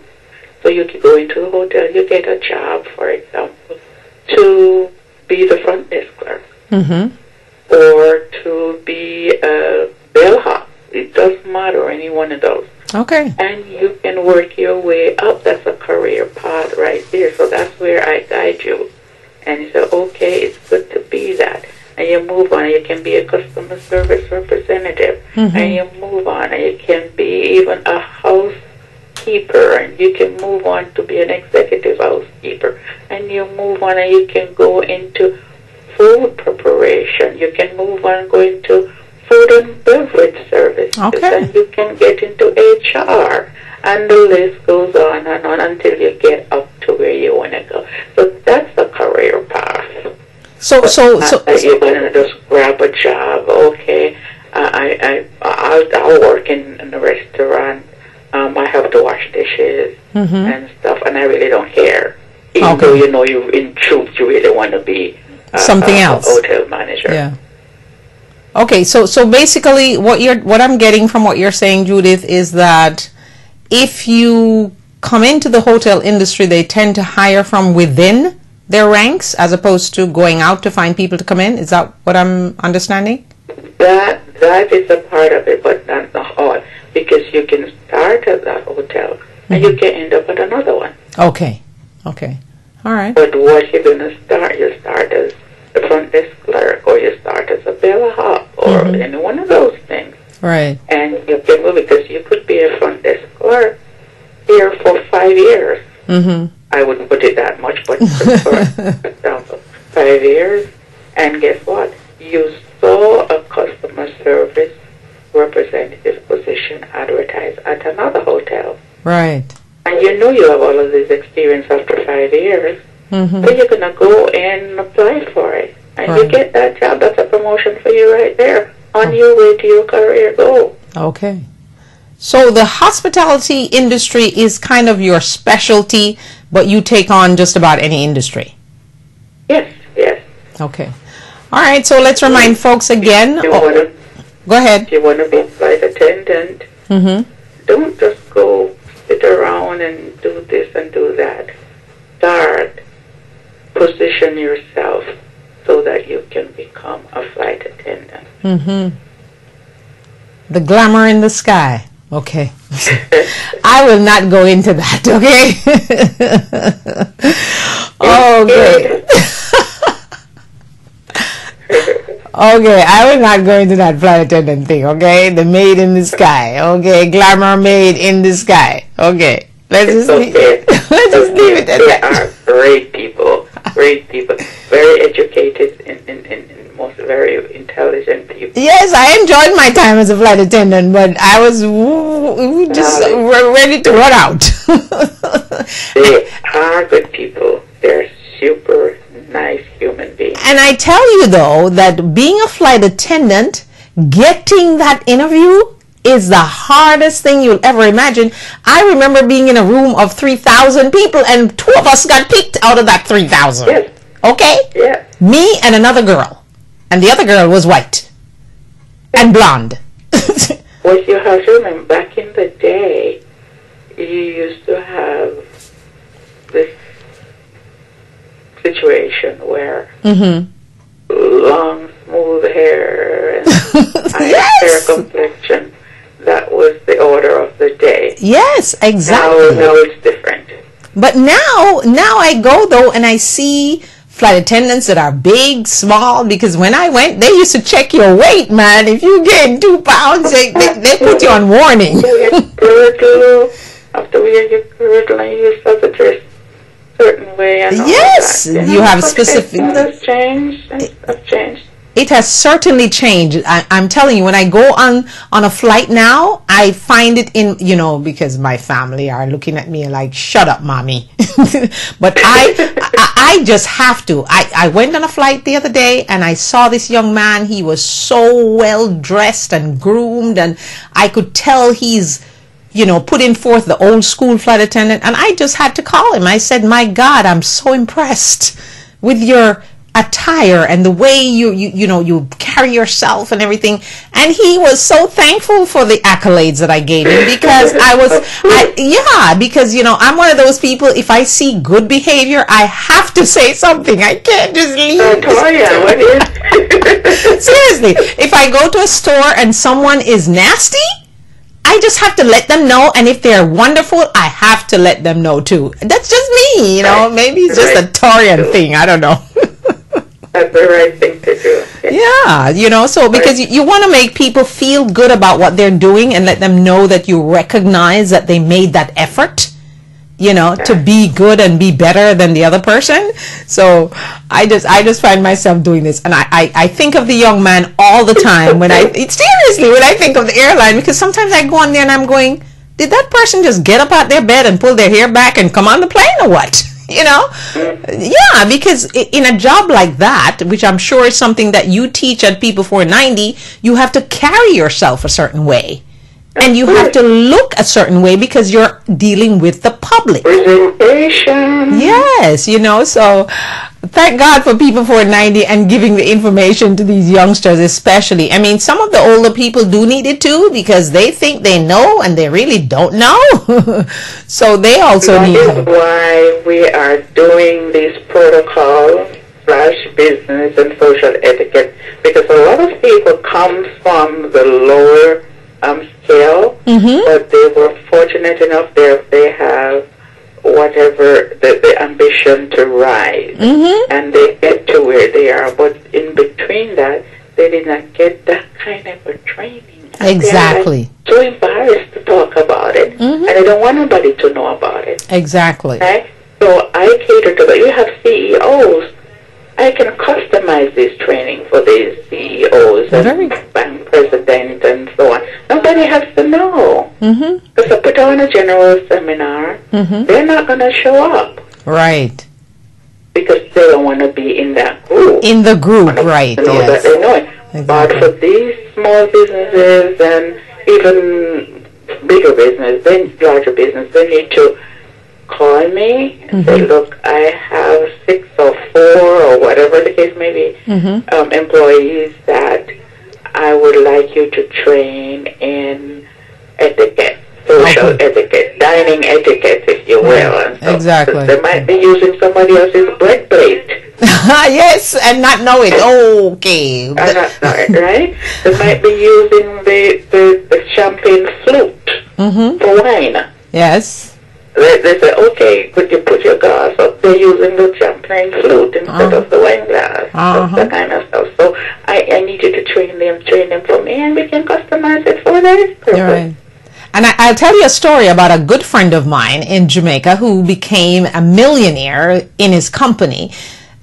So you can go into the hotel, you get a job, for example, to be the front desk clerk, or to be a bellhop. It doesn't matter, any one of those. Okay. And you can work your way up. That's a career path right there. So that's where I guide you. And you say, okay, it's good to be that. And you move on. You can be a customer service representative. And you move on. And you can be even a housekeeper. And you can move on to be an executive housekeeper. And you move on and you can go into food preparation. You can move on, go into food and beverage services. Okay. And you can get into HR. And the list goes on and on until you get up to where you want to go. So that's a career path. So you're going to just grab a job. Okay, I'll work in a restaurant. I have to wash dishes and stuff, and I really don't care. Even though you in truth you really want to be something else, a hotel manager. Yeah. Okay, so basically, what I'm getting from what you're saying, Judith, is that if you come into the hotel industry, they tend to hire from within their ranks as opposed to going out to find people to come in. Is that what I'm understanding? That is a part of it, but not all, because you can start at that hotel and you can end up at another one. Okay, all right. But what you're going to start, you start as the front desk clerk, or you start as a bellhop, or any one of those things. Right. And you can move, because you could be a front desk clerk here for 5 years. I wouldn't put it that much, but for example, 5 years, and guess what? You saw a customer service representative position advertised at another hotel. Right. And you know you have all of this experience after 5 years. So you're going to go and apply for it. And you get that job. That's a promotion for you right there on your way to your career goal. Okay. So the hospitality industry is kind of your specialty, but you take on just about any industry. Yes. Okay. All right, so let's remind folks again. Go ahead. If you want to be a flight attendant, don't just go sit around and do this and do that. Start. Position yourself so that you can become a flight attendant. The glamour in the sky. Okay. I will not go into that, okay? Okay. Okay, I was not going to that flight attendant thing, okay? The maid in the sky, okay? Glamour maid in the sky, okay? Let's just leave it at that. They are great people, very educated and most very intelligent people. Yes, I enjoyed my time as a flight attendant, but I was just ready to run out. They are good people. They're super nice human beings. And I tell you, though, that being a flight attendant, getting that interview is the hardest thing you'll ever imagine. I remember being in a room of 3,000 people, and 2 of us got picked out of that 3,000. Yes. Okay? Yes. Me and another girl. And the other girl was white and blonde. What you have to remember, back in the day, you used to have this situation where long, smooth hair and hair complexion, that was the order of the day. Yes, exactly. Now it's different. But now I go, though, and I see flight attendants that are big, small, because when I went, they used to check your weight, man. If you gain 2 pounds, they put you on warning. After we get your girdle, and you have to dress a certain way. And yes, you have specific. Things have changed. It has certainly changed. I'm telling you, when I go on a flight now, I find it in, because my family are looking at me like, shut up, mommy. But I just have to. I went on a flight the other day and I saw this young man. He was so well dressed and groomed, and I could tell he's, putting forth the old school flight attendant. And I just had to call him. I said, my God, I'm so impressed with your attire and the way you carry yourself and everything. And he was so thankful for the accolades that I gave him, because because I'm one of those people, if I see good behavior, I have to say something. I can't just leave. Seriously, if I go to a store and someone is nasty, I just have to let them know, and if they're wonderful, I have to let them know too. That's just me, maybe it's just a Torian thing, I don't know. That's the right thing to do. Yeah, so because you want to make people feel good about what they're doing and let them know that you recognize that they made that effort, to be good and be better than the other person. So I just find myself doing this, and I think of the young man all the time when I think of the airline, because sometimes I go on there and I'm going, did that person just get up out their bed and pull their hair back and come on the plane or what? Yeah, because in a job like that, which I'm sure is something that you teach at People 490, you have to carry yourself a certain way. And you have to look a certain way because you're dealing with the public. Presentation. Yes, so thank God for People 490 and giving the information to these youngsters especially. I mean, some of the older people do need it too, because they think they know and they really don't know. So they also need it. That is why we are doing these protocols / business and social etiquette, because a lot of people come from the lower scale, but they were fortunate enough they have whatever the ambition to rise, and they get to where they are. But in between that, they did not get that kind of a training. Exactly. They're so embarrassed to talk about it, and they don't want nobody to know about it. Exactly. Right? So I cater to that. You have CEOs. I can customize this training for these CEOs and bank president and so on. Nobody has to know. Because I put on a general seminar, they're not going to show up. Right. Because they don't want to be in that group. In the group, right. That they know it. Exactly. But for these small businesses and even bigger business, larger business, they need to call me and say, look, I have 6 or 4 or whatever the case may be, employees that I would like you to train in etiquette, social etiquette, dining etiquette, if you will. And so exactly. They might be using somebody else's bread plate. Yes, and not know it. Okay. Not know it, right? They might be using the champagne flute for wine. Yes. They say, okay, could you put your glass up? They're using the champagne flute instead of the wine glass. That kind of stuff. So I needed to train them for me, and we can customize it for that purpose. Right. And I'll tell you a story about a good friend of mine in Jamaica who became a millionaire in his company.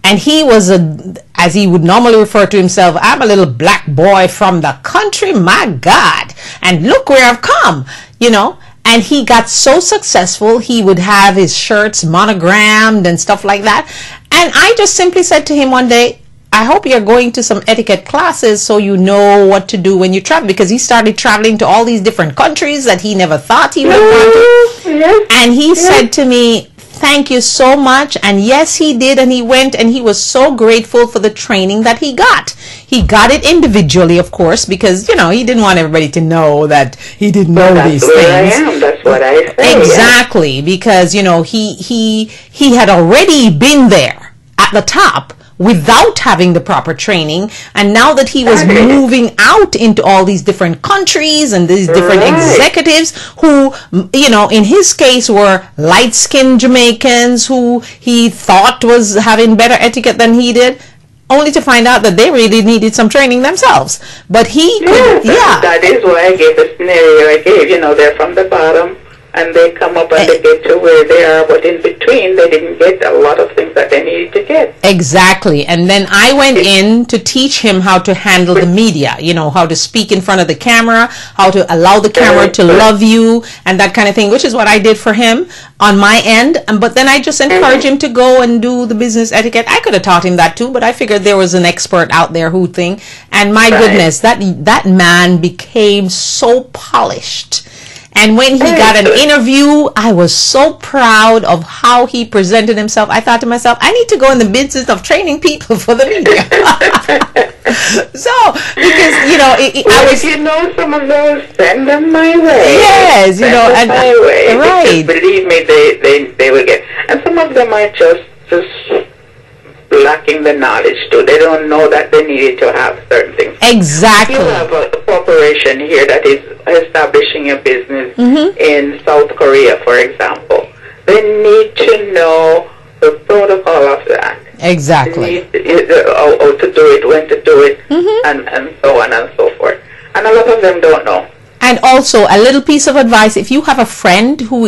And he was, as he would normally refer to himself, I'm a little black boy from the country, my God. And look where I've come, you know. And he got so successful, he would have his shirts monogrammed and stuff like that. And I just simply said to him one day, I hope you're going to some etiquette classes so you know what to do when you travel. Because he started traveling to all these different countries that he never thought he would want to. And he said to me, thank you so much. And yes, he did. And he went, and he was so grateful for the training that he got. He got it individually, of course, because, you know, he didn't want everybody to know that he didn't know these things. I am. That's what I say. Exactly. Because, you know, he had already been there at the top without having the proper training, and now that he was moving out into all these different countries and these different executives who, you know, in his case were light-skinned Jamaicans who he thought was having better etiquette than he did, only to find out that they really needed some training themselves. But he could, that is why I gave the scenario I gave. You know, they're from the bottom and they come up and they get to where they are, but in between they didn't get a lot of things that they needed to get. Exactly. And then I went in to teach him how to handle the media, you know, how to speak in front of the camera, how to allow the camera to love you and that kind of thing, which is what I did for him on my end. But then I just encouraged him to go and do the business etiquette. I could have taught him that too, but I figured there was an expert out there who thing. And my goodness, that man became so polished. And when he got an interview, I was so proud of how he presented himself. I thought to myself, I need to go in the business of training people for the media. So, because, you know, if you know some of those, send them my way. Yes, you know, and my way. Right. Because believe me, they will get. And some of them are just lacking the knowledge too. They don't know that they needed to have certain things. Exactly. You have a corporation here that is establishing a business in South Korea, for example. They need to know the protocol of that. Exactly. They need how to do it, when to do it, and so on and so forth. And a lot of them don't know. And also, a little piece of advice, if you have a friend who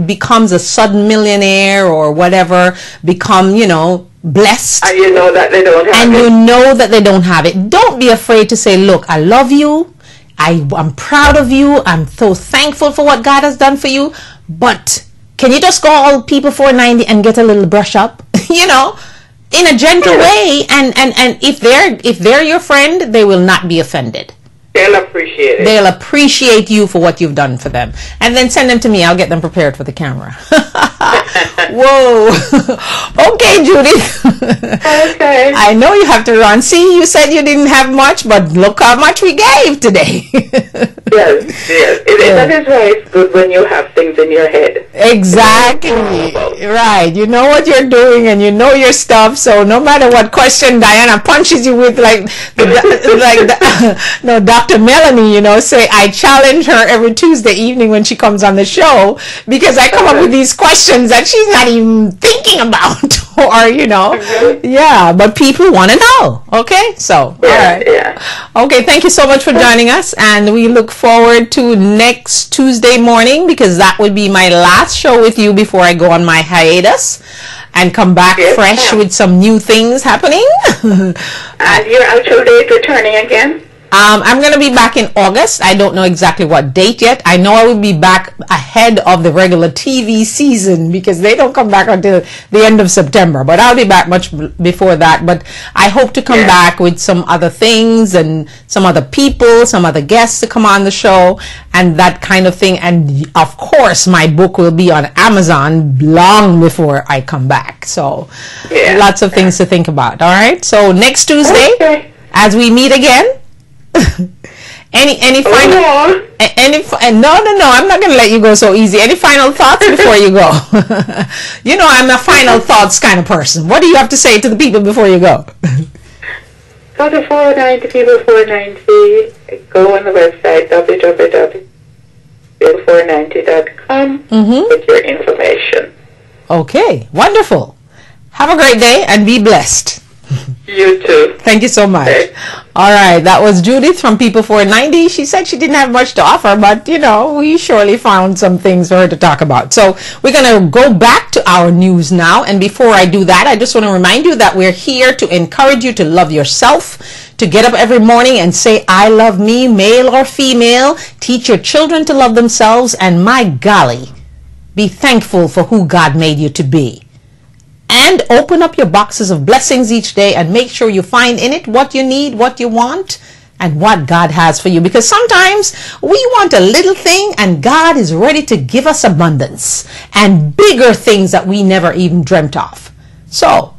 becomes a sudden millionaire or whatever, become, you know, blessed, and you know that they don't have and it, you know that they don't have it, don't be afraid to say, look, I love you, I'm proud of you, I'm so thankful for what God has done for you, but can you just call people 490 and get a little brush up, you know, in a gentle way, and if they're your friend, they will not be offended. They'll appreciate it. They'll appreciate you for what you've done for them. And then send them to me. I'll get them prepared for the camera. Whoa. Okay, Judy. Okay. I know you have to run. See, you said you didn't have much, but look how much we gave today. Yes. That is why it's good when you have things in your head. Exactly. Right. You know what you're doing and you know your stuff. So no matter what question Diana punches you with, Dr. Melanie, you know, say I challenge her every Tuesday evening when she comes on the show because I come up with these questions that she's not even thinking about or, you know, but people want to know. Okay. So, all right. Yeah. Okay. Thank you so much for joining us. And we look forward to next Tuesday morning because that would be my last show with you before I go on my hiatus and come back fresh with some new things happening. And your actual date returning again? I'm going to be back in August. I don't know exactly what date yet. I know I will be back ahead of the regular TV season because they don't come back until the end of September. But I'll be back much before that. But I hope to come back with some other things and some other people, some other guests to come on the show and that kind of thing. And of course, my book will be on Amazon long before I come back. So lots of things to think about. All right. So next Tuesday, as we meet again, any final no, I'm not going to let you go so easy. Any final thoughts before you go? You know I'm a final thoughts kind of person. What do you have to say to the people before you go? Go to 490 people 490. Go on the website www.490.com with your information. Okay, wonderful. Have a great day and be blessed. You too. Thank you so much. Okay. All right, that was Judith from People 490. She said she didn't have much to offer, but, you know, we surely found some things for her to talk about. So we're going to go back to our news now. And before I do that, I just want to remind you that we're here to encourage you to love yourself, to get up every morning and say, I love me, male or female. Teach your children to love themselves. And my golly, be thankful for who God made you to be. And open up your boxes of blessings each day and make sure you find in it what you need, what you want, and what God has for you. Because sometimes we want a little thing and God is ready to give us abundance and bigger things that we never even dreamt of. So,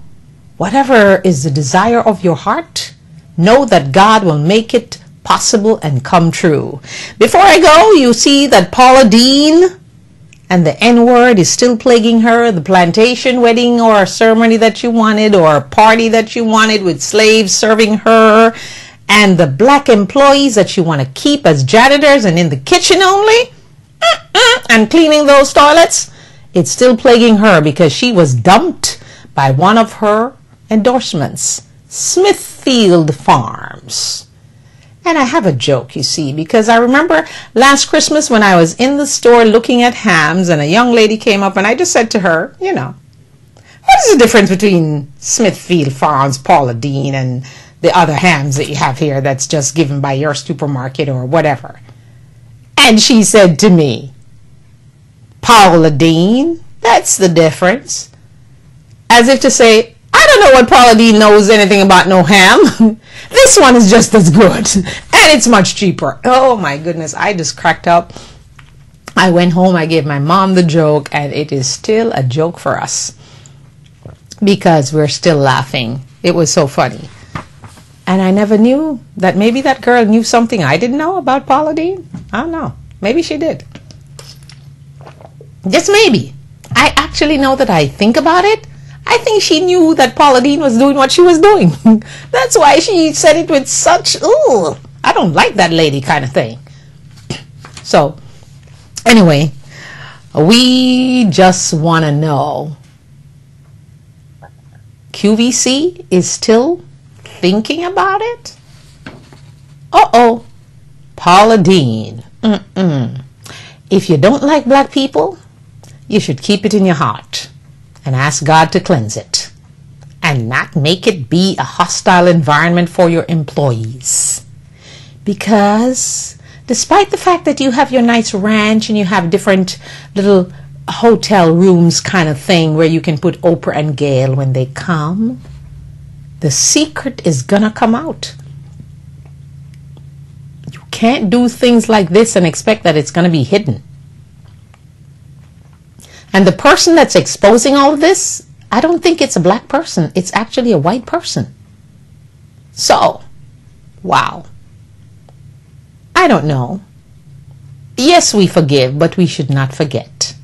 whatever is the desire of your heart, know that God will make it possible and come true. Before I go, you see that Paula Deen and the N-word is still plaguing her. The plantation wedding or a ceremony that you wanted or a party that you wanted with slaves serving her, and the black employees that you want to keep as janitors and in the kitchen only and cleaning those toilets. It's still plaguing her because she was dumped by one of her endorsements, Smithfield Farms. And I have a joke, you see, because I remember last Christmas when I was in the store looking at hams and a young lady came up and I just said to her, you know, what is the difference between Smithfield Farms, Paula Deen, and the other hams that you have here that's just given by your supermarket or whatever? And she said to me, Paula Deen, that's the difference. As if to say, I don't know what Paula Deen knows anything about no ham. This one is just as good and it's much cheaper. Oh my goodness, I just cracked up. I went home, I gave my mom the joke, and it is still a joke for us because we're still laughing. It was so funny. And I never knew that maybe that girl knew something I didn't know about Paula Deen. I don't know. Maybe she did. Just maybe. I actually know that I think about it. I think she knew that Paula Deen was doing what she was doing. That's why she said it with such, ooh, I don't like that lady kind of thing. So, anyway, we just want to know, QVC is still thinking about it? Uh-oh, Paula Deen. If you don't like black people, you should keep it in your heart and ask God to cleanse it and not make it be a hostile environment for your employees. Because despite the fact that you have your nice ranch and you have different little hotel rooms kind of thing where you can put Oprah and Gail when they come, the secret is gonna come out. You can't do things like this and expect that it's gonna be hidden. And the person that's exposing all of this, I don't think it's a black person. It's actually a white person. So, wow. I don't know. Yes, we forgive, but we should not forget.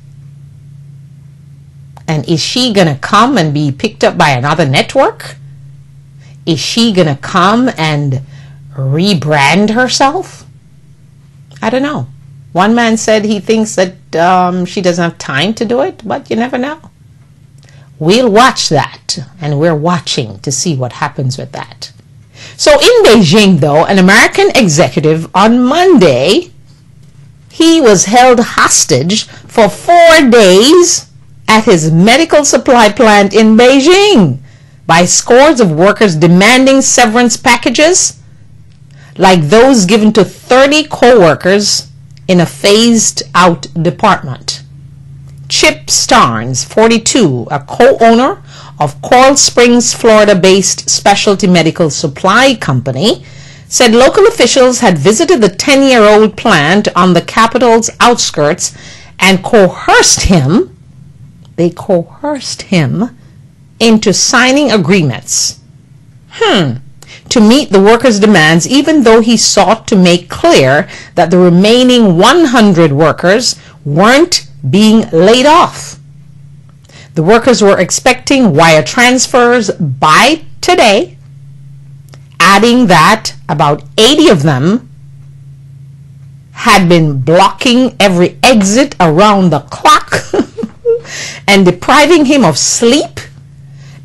And is she going to come and be picked up by another network? Is she going to come and rebrand herself? I don't know. One man said he thinks that she doesn't have time to do it, but you never know. We'll watch that, and we're watching to see what happens with that. So in Beijing, though, an American executive on Monday, he was held hostage for 4 days at his medical supply plant in Beijing by scores of workers demanding severance packages like those given to 30 co-workers in a phased-out department. Chip Starnes, 42, a co-owner of Coral Springs, Florida-based specialty medical supply company, said local officials had visited the 10-year-old plant on the capital's outskirts and coerced him into signing agreements to meet the workers' demands, even though he sought to make clear that the remaining 100 workers weren't being laid off. The workers were expecting wire transfers by today, adding that about 80 of them had been blocking every exit around the clock and depriving him of sleep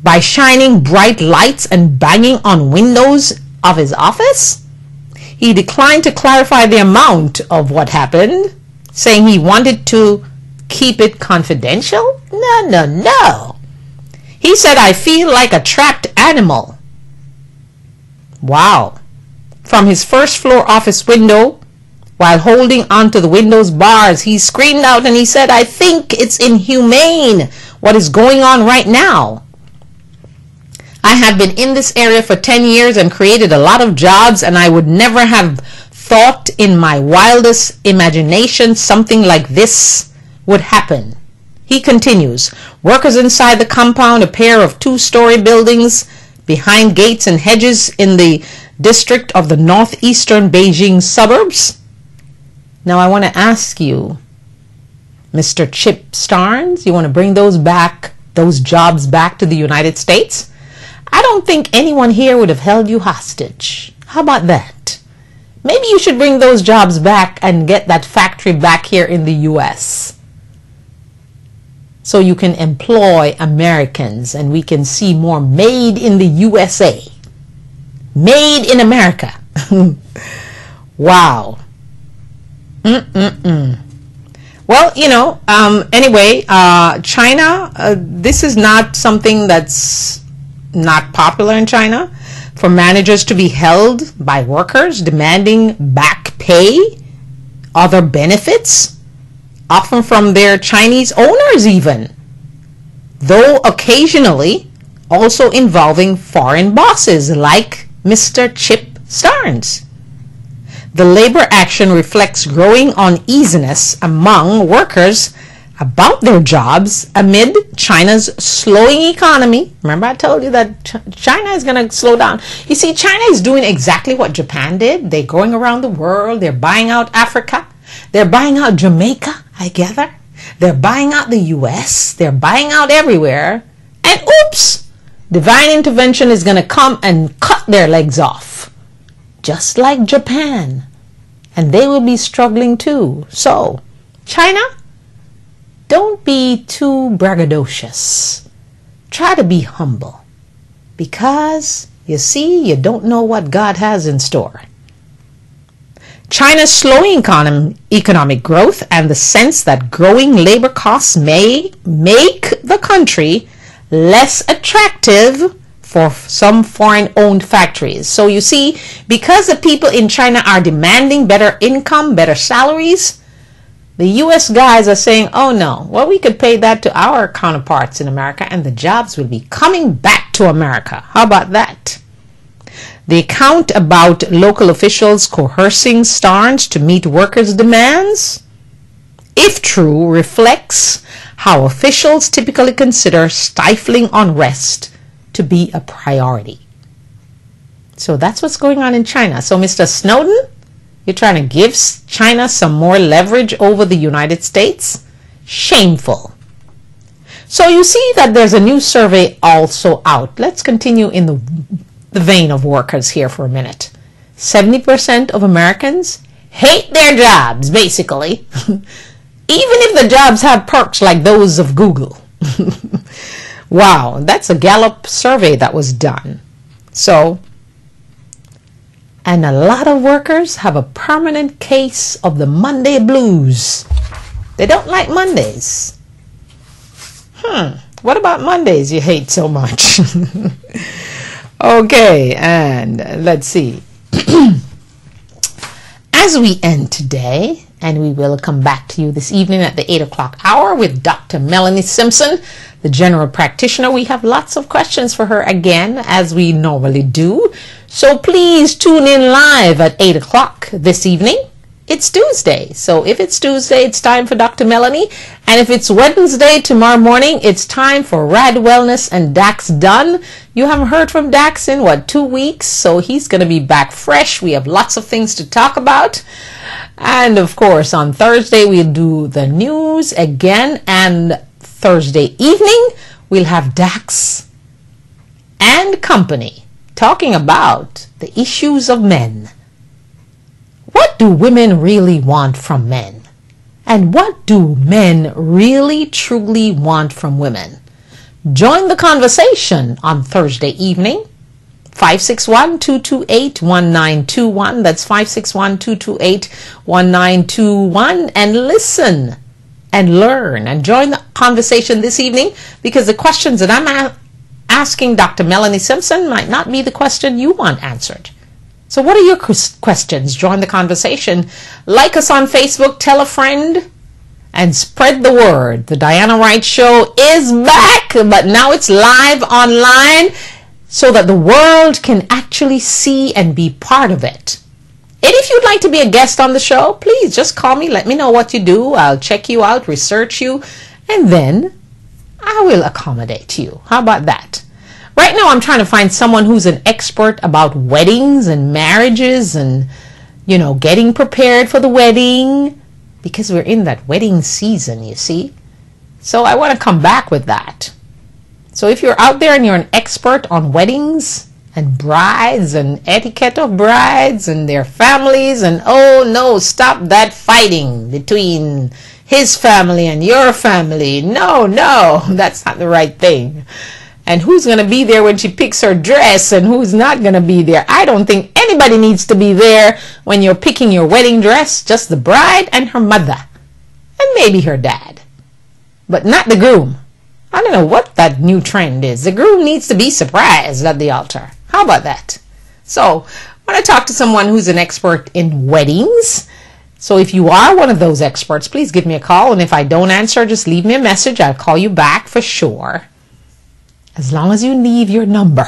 by shining bright lights and banging on windows of his office? He declined to clarify the amount of what happened, saying he wanted to keep it confidential. No. He said, "I feel like a trapped animal." Wow. From his first floor office window, while holding onto the window's bars, he screamed out and he said, "I think it's inhumane what is going on right now. I have been in this area for 10 years and created a lot of jobs, and I would never have thought in my wildest imagination something like this would happen." He continues, "Workers inside the compound, a pair of 2-story buildings behind gates and hedges in the district of the northeastern Beijing suburbs." Now I want to ask you, Mr. Chip Starnes, you want to bring those jobs back to the United States? I don't think anyone here would have held you hostage. How about that? Maybe you should bring those jobs back and get that factory back here in the U.S. so you can employ Americans and we can see more made in the USA. Made in America. Wow. Well, anyway, China, this is not something that's not popular in China, for managers to be held by workers demanding back pay, other benefits, often from their Chinese owners even, though occasionally also involving foreign bosses like Mr. Chip Starnes. The labor action reflects growing uneasiness among workers about their jobs amid China's slowing economy. Remember I told you that China is going to slow down. You see, China is doing exactly what Japan did. They're going around the world. They're buying out Africa. They're buying out Jamaica, I gather. They're buying out the US. They're buying out everywhere. And oops, divine intervention is going to come and cut their legs off. Just like Japan. And they will be struggling too. So, China, don't be too braggadocious. Try to be humble. Because, you see, you don't know what God has in store. China's slowing economic growth and the sense that growing labor costs may make the country less attractive for some foreign-owned factories. So you see, because the people in China are demanding better income, better salaries, the U.S. guys are saying, oh no, well, we could pay that to our counterparts in America and the jobs will be coming back to America. How about that? The account about local officials coercing Starnes to meet workers' demands, if true, reflects how officials typically consider stifling unrest to be a priority. So that's what's going on in China. So Mr. Snowden, you're trying to give China some more leverage over the United States? Shameful. So you see that there's a new survey also out. Let's continue in the vein of workers here for a minute. 70% of Americans hate their jobs, basically. Even if the jobs have perks like those of Google. Wow, that's a Gallup survey that was done. So, and a lot of workers have a permanent case of the Monday blues. They don't like Mondays. What about Mondays you hate so much? Okay, and let's see. As we end today, and we will come back to you this evening at the 8 o'clock hour with Dr. Melanie Simpson, the general practitioner. We have lots of questions for her again, as we normally do. So please tune in live at 8 o'clock this evening. It's Tuesday. So if it's Tuesday, it's time for Dr. Melanie. And if it's Wednesday, tomorrow morning, it's time for Rad Wellness and Dax Dunn. You haven't heard from Dax in, 2 weeks? So he's going to be back fresh. We have lots of things to talk about. And of course, on Thursday, we'll do the news again. And Thursday evening, we'll have Dax and company talking about the issues of men. What do women really want from men? And what do men really, truly want from women? Join the conversation on Thursday evening. 561-228-1921. That's 561-228-1921. And listen and learn and join the conversation this evening, because the questions that I'm asking Dr. Melanie Simpson might not be the question you want answered. So what are your questions? Join the conversation. Like us on Facebook, tell a friend, and spread the word. The Diana Wright Show is back, but now it's live online so that the world can actually see and be part of it. And if you'd like to be a guest on the show, please just call me. Let me know what you do. I'll check you out, research you, and then I will accommodate you. How about that? Right now, I'm trying to find someone who's an expert about weddings and marriages and, getting prepared for the wedding, because we're in that wedding season, you see. So I want to come back with that. So if you're out there and you're an expert on weddings and brides and etiquette of brides and their families, and oh no, stop that fighting between his family and your family. No, that's not the right thing. And who's going to be there when she picks her dress and who's not going to be there. I don't think anybody needs to be there when you're picking your wedding dress, just the bride and her mother and maybe her dad, but not the groom. I don't know what that new trend is. The groom needs to be surprised at the altar. How about that? So I want to talk to someone who's an expert in weddings. So if you are one of those experts, please give me a call. And if I don't answer, just leave me a message. I'll call you back for sure. As long as you leave your number,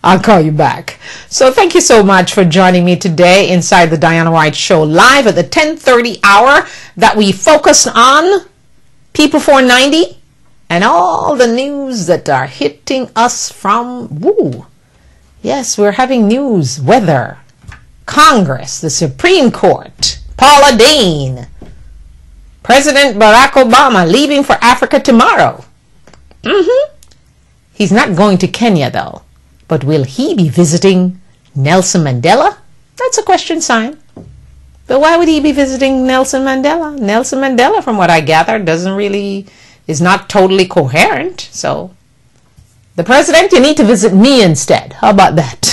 I'll call you back. So thank you so much for joining me today inside the Diana Wright Show live at the 10:30 hour that we focus on People 490 and all the news that are hitting us from, yes, we're having news, weather, Congress, the Supreme Court, Paula Deen, President Barack Obama leaving for Africa tomorrow. He's not going to Kenya though, but will he be visiting Nelson Mandela? That's a question sign. But why would he be visiting Nelson Mandela? Nelson Mandela, from what I gather, is not totally coherent. So the president, you need to visit me instead. How about that?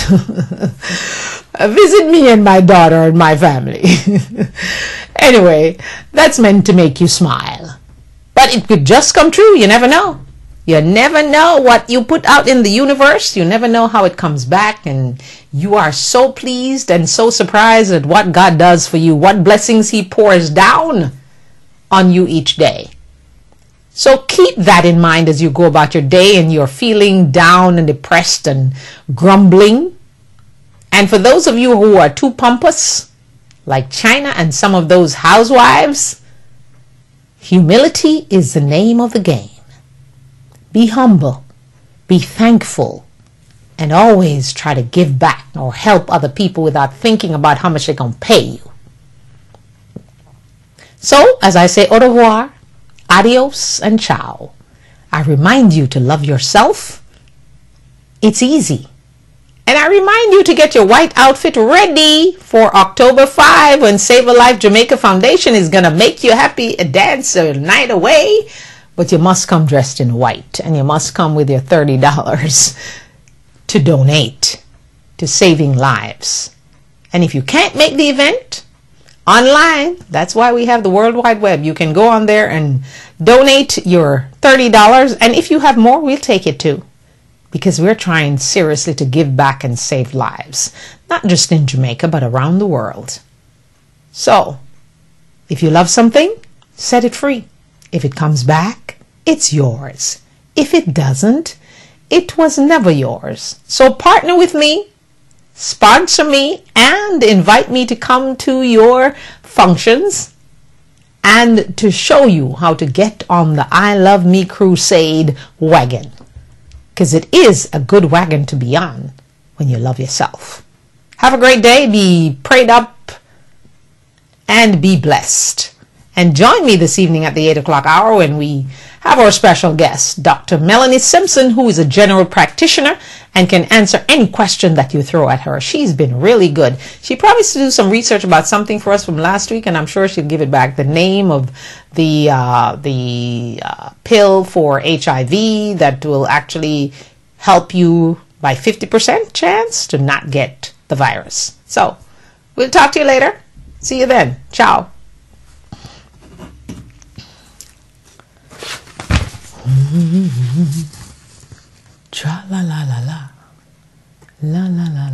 Visit me and my daughter and my family. Anyway, that's meant to make you smile. But it could just come true. You never know. You never know what you put out in the universe. You never know how it comes back. And you are so pleased and so surprised at what God does for you, what blessings he pours down on you each day. So keep that in mind as you go about your day and you're feeling down and depressed and grumbling. And for those of you who are too pompous, like China and some of those housewives, humility is the name of the game. Be humble, be thankful, and always try to give back or help other people without thinking about how much they're going to pay you. So, as I say au revoir, adios, and ciao, I remind you to love yourself. It's easy. And I remind you to get your white outfit ready for October 5 when Save a Life Jamaica Foundation is going to make you happy, dance a night away. But you must come dressed in white, and you must come with your $30 to donate to saving lives. And if you can't make the event online, that's why we have the World Wide Web. You can go on there and donate your $30. And if you have more, we'll take it too. Because we're trying seriously to give back and save lives. Not just in Jamaica, but around the world. So, if you love something, set it free. If it comes back, it's yours. If it doesn't, it was never yours. So partner with me, sponsor me, and invite me to come to your functions and to show you how to get on the I Love Me Crusade wagon. Because it is a good wagon to be on when you love yourself. Have a great day. Be prayed up and be blessed. And join me this evening at the 8 o'clock hour when we have our special guest, Dr. Melanie Simpson, who is a general practitioner and can answer any question that you throw at her. She's been really good. She promised to do some research about something for us from last week, and I'm sure she'll give it back. The name of the pill for HIV that will actually help you by 50% chance to not get the virus. So we'll talk to you later. See you then. Ciao. Tra la la la la la la la la.